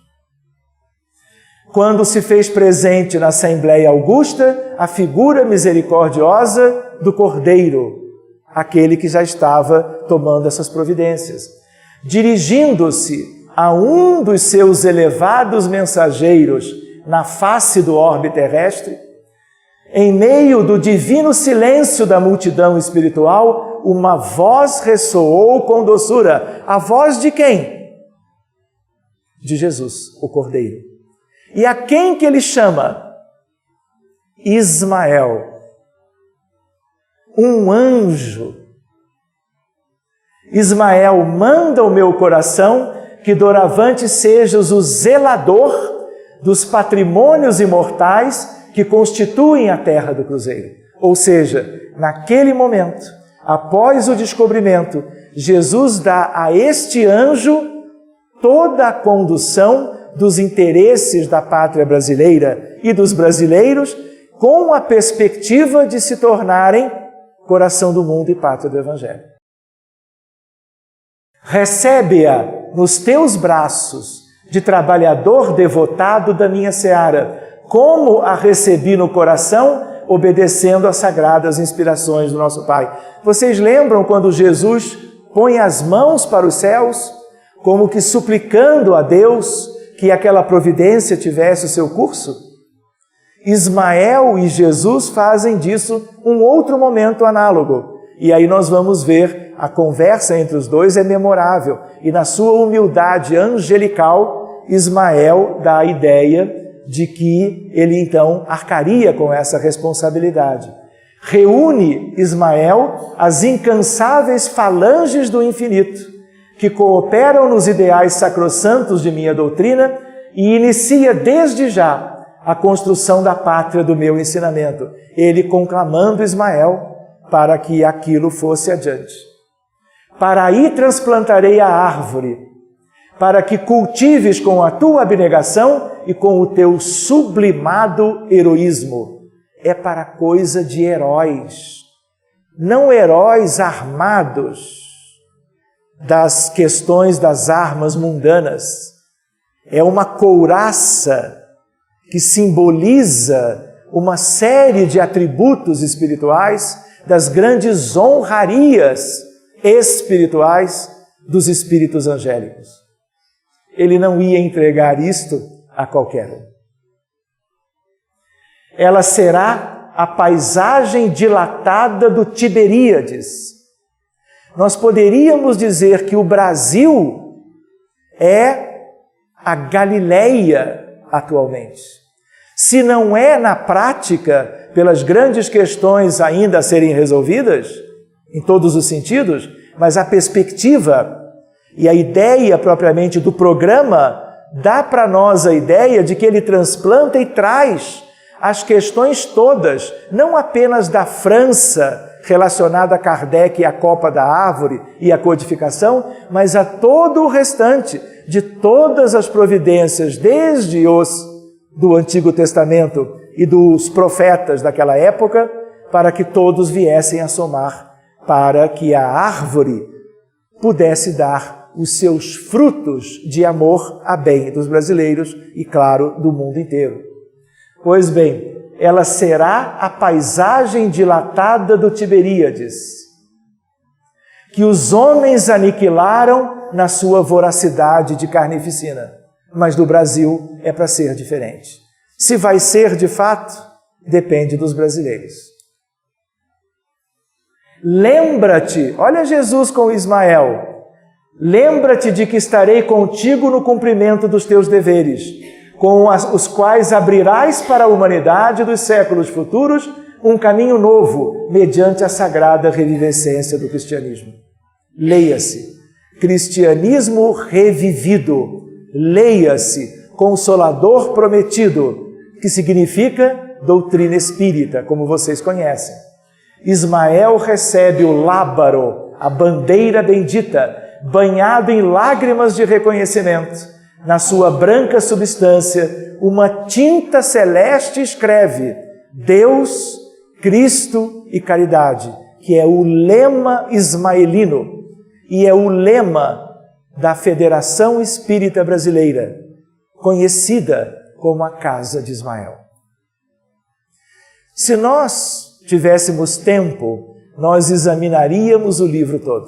S2: quando se fez presente na Assembleia Augusta a figura misericordiosa do Cordeiro, aquele que já estava tomando essas providências. Dirigindo-se a um dos seus elevados mensageiros na face do orbe terrestre, em meio do divino silêncio da multidão espiritual, uma voz ressoou com doçura. A voz de quem? De Jesus, o Cordeiro. E a quem que ele chama? Ismael. Um anjo. Ismael, manda o meu coração que doravante sejas o zelador dos patrimônios imortais que constituem a terra do cruzeiro. Ou seja, naquele momento, após o descobrimento, Jesus dá a este anjo toda a condução dos interesses da pátria brasileira e dos brasileiros com a perspectiva de se tornarem coração do mundo e pátria do Evangelho. Recebe-a nos teus braços de trabalhador devotado da minha seara, como a recebi no coração, obedecendo às sagradas inspirações do nosso Pai. Vocês lembram quando Jesus põe as mãos para os céus, como que suplicando a Deus que aquela providência tivesse o seu curso? Ismael e Jesus fazem disso um outro momento análogo. E aí nós vamos ver a conversa entre os dois é memorável. E na sua humildade angelical, Ismael dá a ideia de que ele então arcaria com essa responsabilidade. Reúne Ismael as incansáveis falanges do infinito, que cooperam nos ideais sacrossantos de minha doutrina e inicia desde já a construção da pátria do meu ensinamento, ele conclamando Ismael para que aquilo fosse adiante. Para aí transplantarei a árvore, para que cultives com a tua abnegação e com o teu sublimado heroísmo. É para coisa de heróis, não heróis armados das questões das armas mundanas. É uma couraça que simboliza uma série de atributos espirituais das grandes honrarias espirituais dos espíritos angélicos. Ele não ia entregar isto a qualquer um. Ela será a paisagem dilatada do Tiberíades. Nós poderíamos dizer que o Brasil é a Galileia atualmente. Se não é na prática, pelas grandes questões ainda a serem resolvidas, em todos os sentidos, mas a perspectiva e a ideia propriamente do programa dá para nós a ideia de que ele transplanta e traz as questões todas, não apenas da França, relacionada a Kardec e a copa da árvore e a codificação, mas a todo o restante de todas as providências, desde os do Antigo Testamento e dos profetas daquela época, para que todos viessem a somar, para que a árvore pudesse dar os seus frutos de amor a bem dos brasileiros e, claro, do mundo inteiro. Pois bem, ela será a paisagem dilatada do Tiberíades, que os homens aniquilaram na sua voracidade de carnificina. Mas do Brasil é para ser diferente. Se vai ser de fato, depende dos brasileiros. Lembra-te, olha Jesus com Ismael, lembra-te de que estarei contigo no cumprimento dos teus deveres, com os quais abrirás para a humanidade dos séculos futuros um caminho novo, mediante a sagrada revivescência do cristianismo. Leia-se, cristianismo revivido. Leia-se, Consolador Prometido, que significa doutrina espírita, como vocês conhecem. Ismael recebe o lábaro, a bandeira bendita, banhado em lágrimas de reconhecimento. Na sua branca substância, uma tinta celeste escreve Deus, Cristo e Caridade, que é o lema ismaelino e é o lema da Federação Espírita Brasileira, conhecida como a casa de Ismael. Se nós tivéssemos tempo, nós examinaríamos o livro todo.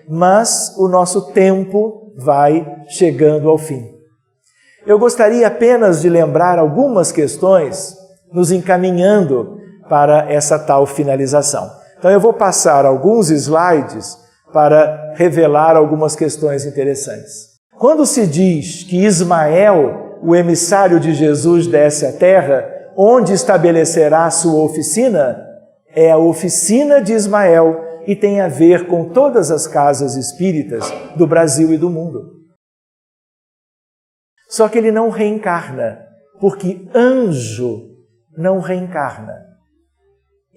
S2: Mas o nosso tempo vai chegando ao fim. Eu gostaria apenas de lembrar algumas questões, nos encaminhando para essa tal finalização. Então eu vou passar alguns slides para revelar algumas questões interessantes. Quando se diz que Ismael, o emissário de Jesus, desce à terra, onde estabelecerá a sua oficina, é a oficina de Ismael e tem a ver com todas as casas espíritas do Brasil e do mundo. Só que ele não reencarna, porque anjo não reencarna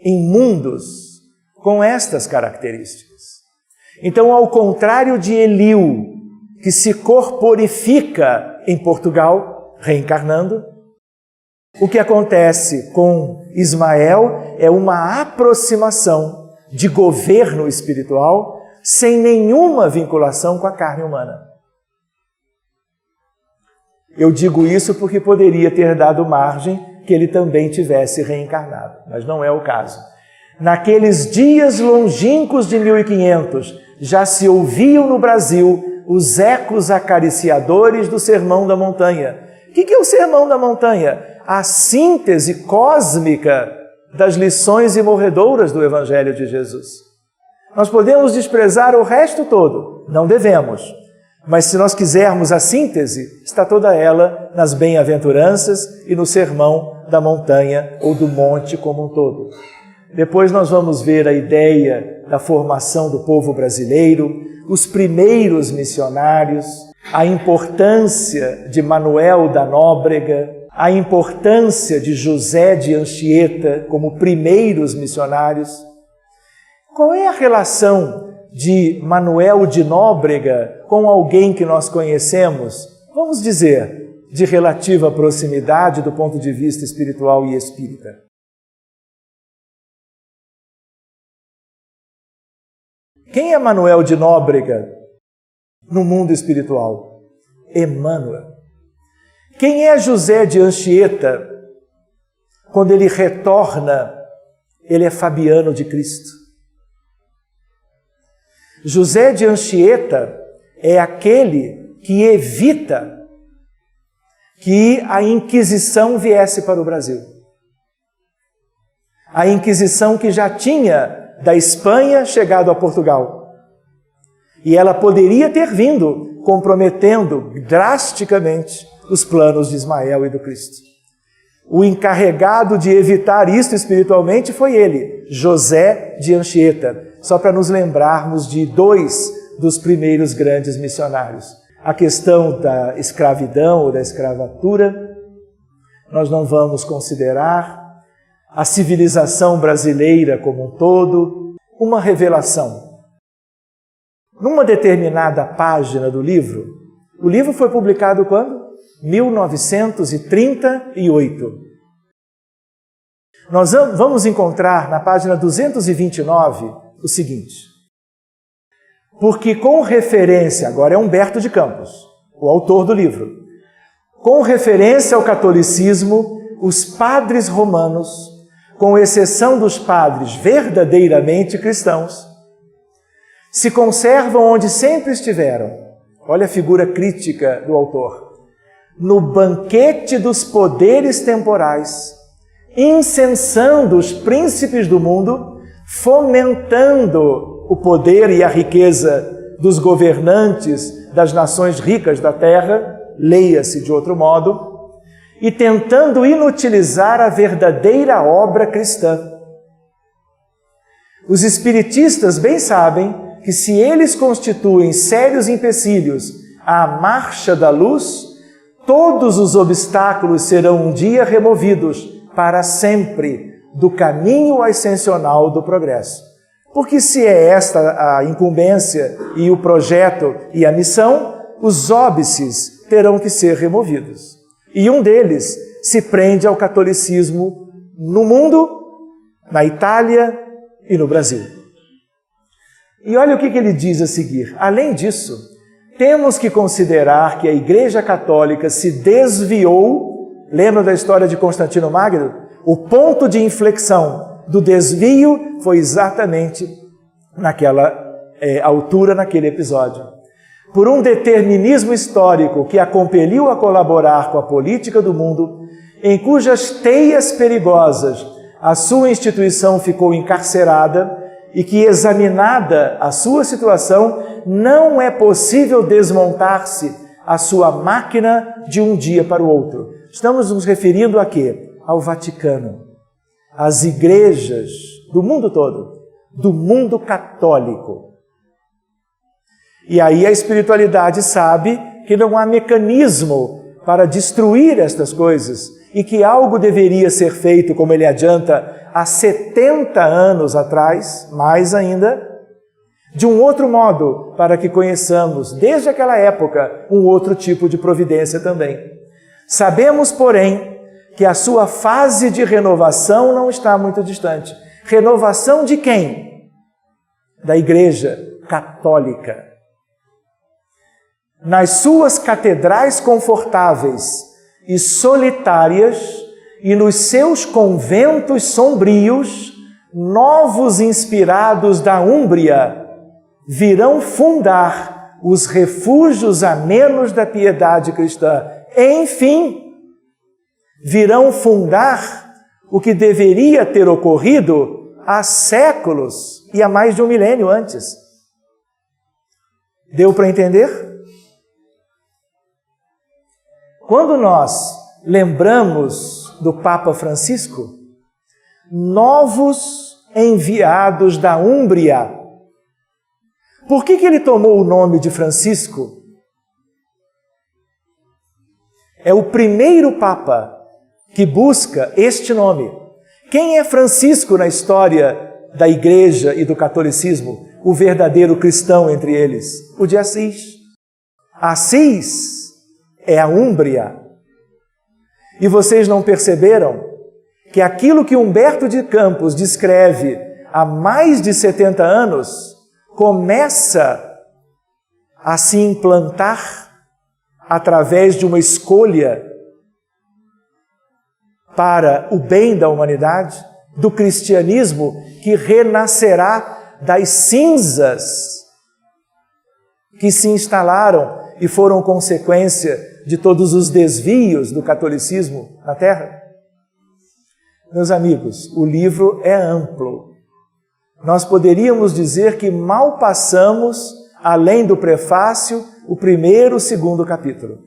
S2: em mundos com estas características. Então, ao contrário de Eliú, que se corporifica em Portugal, reencarnando, o que acontece com Ismael é uma aproximação de governo espiritual sem nenhuma vinculação com a carne humana. Eu digo isso porque poderia ter dado margem que ele também tivesse reencarnado, mas não é o caso. Naqueles dias longínquos de 1500, já se ouviam no Brasil os ecos acariciadores do Sermão da Montanha. O que é o Sermão da Montanha? A síntese cósmica das lições imorredouras do Evangelho de Jesus. Nós podemos desprezar o resto todo, não devemos. Mas se nós quisermos a síntese, está toda ela nas bem-aventuranças e no Sermão da Montanha ou do monte como um todo. Depois nós vamos ver a ideia da formação do povo brasileiro, os primeiros missionários, a importância de Manuel da Nóbrega, a importância de José de Anchieta como primeiros missionários. Qual é a relação de Manuel de Nóbrega com alguém que nós conhecemos, vamos dizer, de relativa proximidade do ponto de vista espiritual e espírita? Quem é Manuel de Nóbrega no mundo espiritual? Emmanuel. Quem é José de Anchieta? Quando ele retorna, ele é Fabiano de Cristo. José de Anchieta é aquele que evita que a Inquisição viesse para o Brasil. A Inquisição que já tinha da Espanha chegado a Portugal. E ela poderia ter vindo, comprometendo drasticamente os planos de Ismael e do Cristo. O encarregado de evitar isto espiritualmente foi ele, José de Anchieta, só para nos lembrarmos de dois dos primeiros grandes missionários. A questão da escravidão ou da escravatura, nós não vamos considerar. A civilização brasileira como um todo, uma revelação. Numa determinada página do livro, o livro foi publicado quando? 1938. Nós vamos encontrar na página 229 o seguinte: porque com referência, agora é Humberto de Campos, o autor do livro, com referência ao catolicismo, os padres romanos, com exceção dos padres verdadeiramente cristãos, se conservam onde sempre estiveram. Olha a figura crítica do autor. No banquete dos poderes temporais, incensando os príncipes do mundo, fomentando o poder e a riqueza dos governantes das nações ricas da terra, leia-se de outro modo, e tentando inutilizar a verdadeira obra cristã. Os espiritistas bem sabem que se eles constituem sérios empecilhos à marcha da luz, todos os obstáculos serão um dia removidos para sempre do caminho ascensional do progresso. Porque se é esta a incumbência e o projeto e a missão, os óbices terão que ser removidos. E um deles se prende ao catolicismo no mundo, na Itália e no Brasil. E olha o que ele diz a seguir. Além disso, temos que considerar que a Igreja Católica se desviou. Lembra da história de Constantino Magno? O ponto de inflexão do desvio foi exatamente naquela altura, naquele episódio. Por um determinismo histórico que a compeliu a colaborar com a política do mundo, em cujas teias perigosas a sua instituição ficou encarcerada e que, examinada a sua situação, não é possível desmontar-se a sua máquina de um dia para o outro. Estamos nos referindo a quê? Ao Vaticano, às igrejas do mundo todo, do mundo católico. E aí a espiritualidade sabe que não há mecanismo para destruir estas coisas e que algo deveria ser feito, como ele adianta, há 70 anos atrás, mais ainda, de um outro modo, para que conheçamos, desde aquela época, um outro tipo de providência também. Sabemos, porém, que a sua fase de renovação não está muito distante. Renovação de quem? Da Igreja Católica. Nas suas catedrais confortáveis e solitárias e nos seus conventos sombrios, novos inspirados da Úmbria virão fundar os refúgios amenos da piedade cristã. Enfim, virão fundar o que deveria ter ocorrido há séculos e há mais de um milênio antes. Deu para entender? Quando nós lembramos do Papa Francisco, novos enviados da Úmbria. Por que ele tomou o nome de Francisco? É o primeiro Papa que busca este nome. Quem é Francisco na história da Igreja e do catolicismo? O verdadeiro cristão entre eles, o de Assis. Assis é a Úmbria. E vocês não perceberam que aquilo que Humberto de Campos descreve há mais de 70 anos começa a se implantar através de uma escolha para o bem da humanidade, do cristianismo que renascerá das cinzas que se instalaram e foram consequência de todos os desvios do catolicismo na Terra? Meus amigos, o livro é amplo. Nós poderíamos dizer que mal passamos, além do prefácio, o primeiro e o segundo capítulo.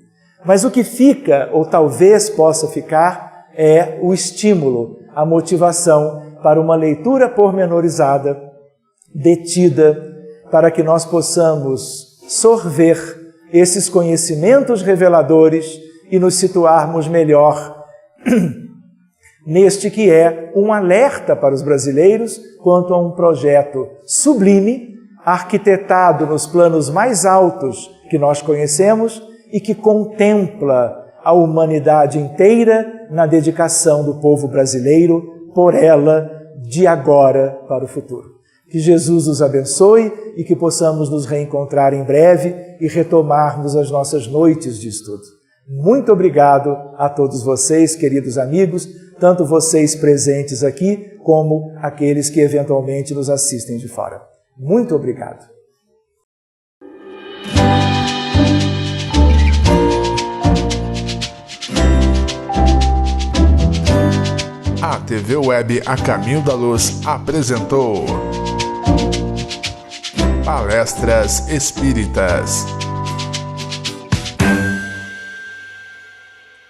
S2: Mas o que fica, ou talvez possa ficar, é o estímulo, a motivação para uma leitura pormenorizada, detida, para que nós possamos sorver esses conhecimentos reveladores e nos situarmos melhor neste que é um alerta para os brasileiros quanto a um projeto sublime, arquitetado nos planos mais altos que nós conhecemos e que contempla a humanidade inteira na dedicação do povo brasileiro por ela, de agora para o futuro. Que Jesus os abençoe e que possamos nos reencontrar em breve e retomarmos as nossas noites de estudo. Muito obrigado a todos vocês, queridos amigos, tanto vocês presentes aqui, como aqueles que eventualmente nos assistem de fora. Muito obrigado.
S1: A TV Web A Caminho da Luz apresentou Palestras Espíritas.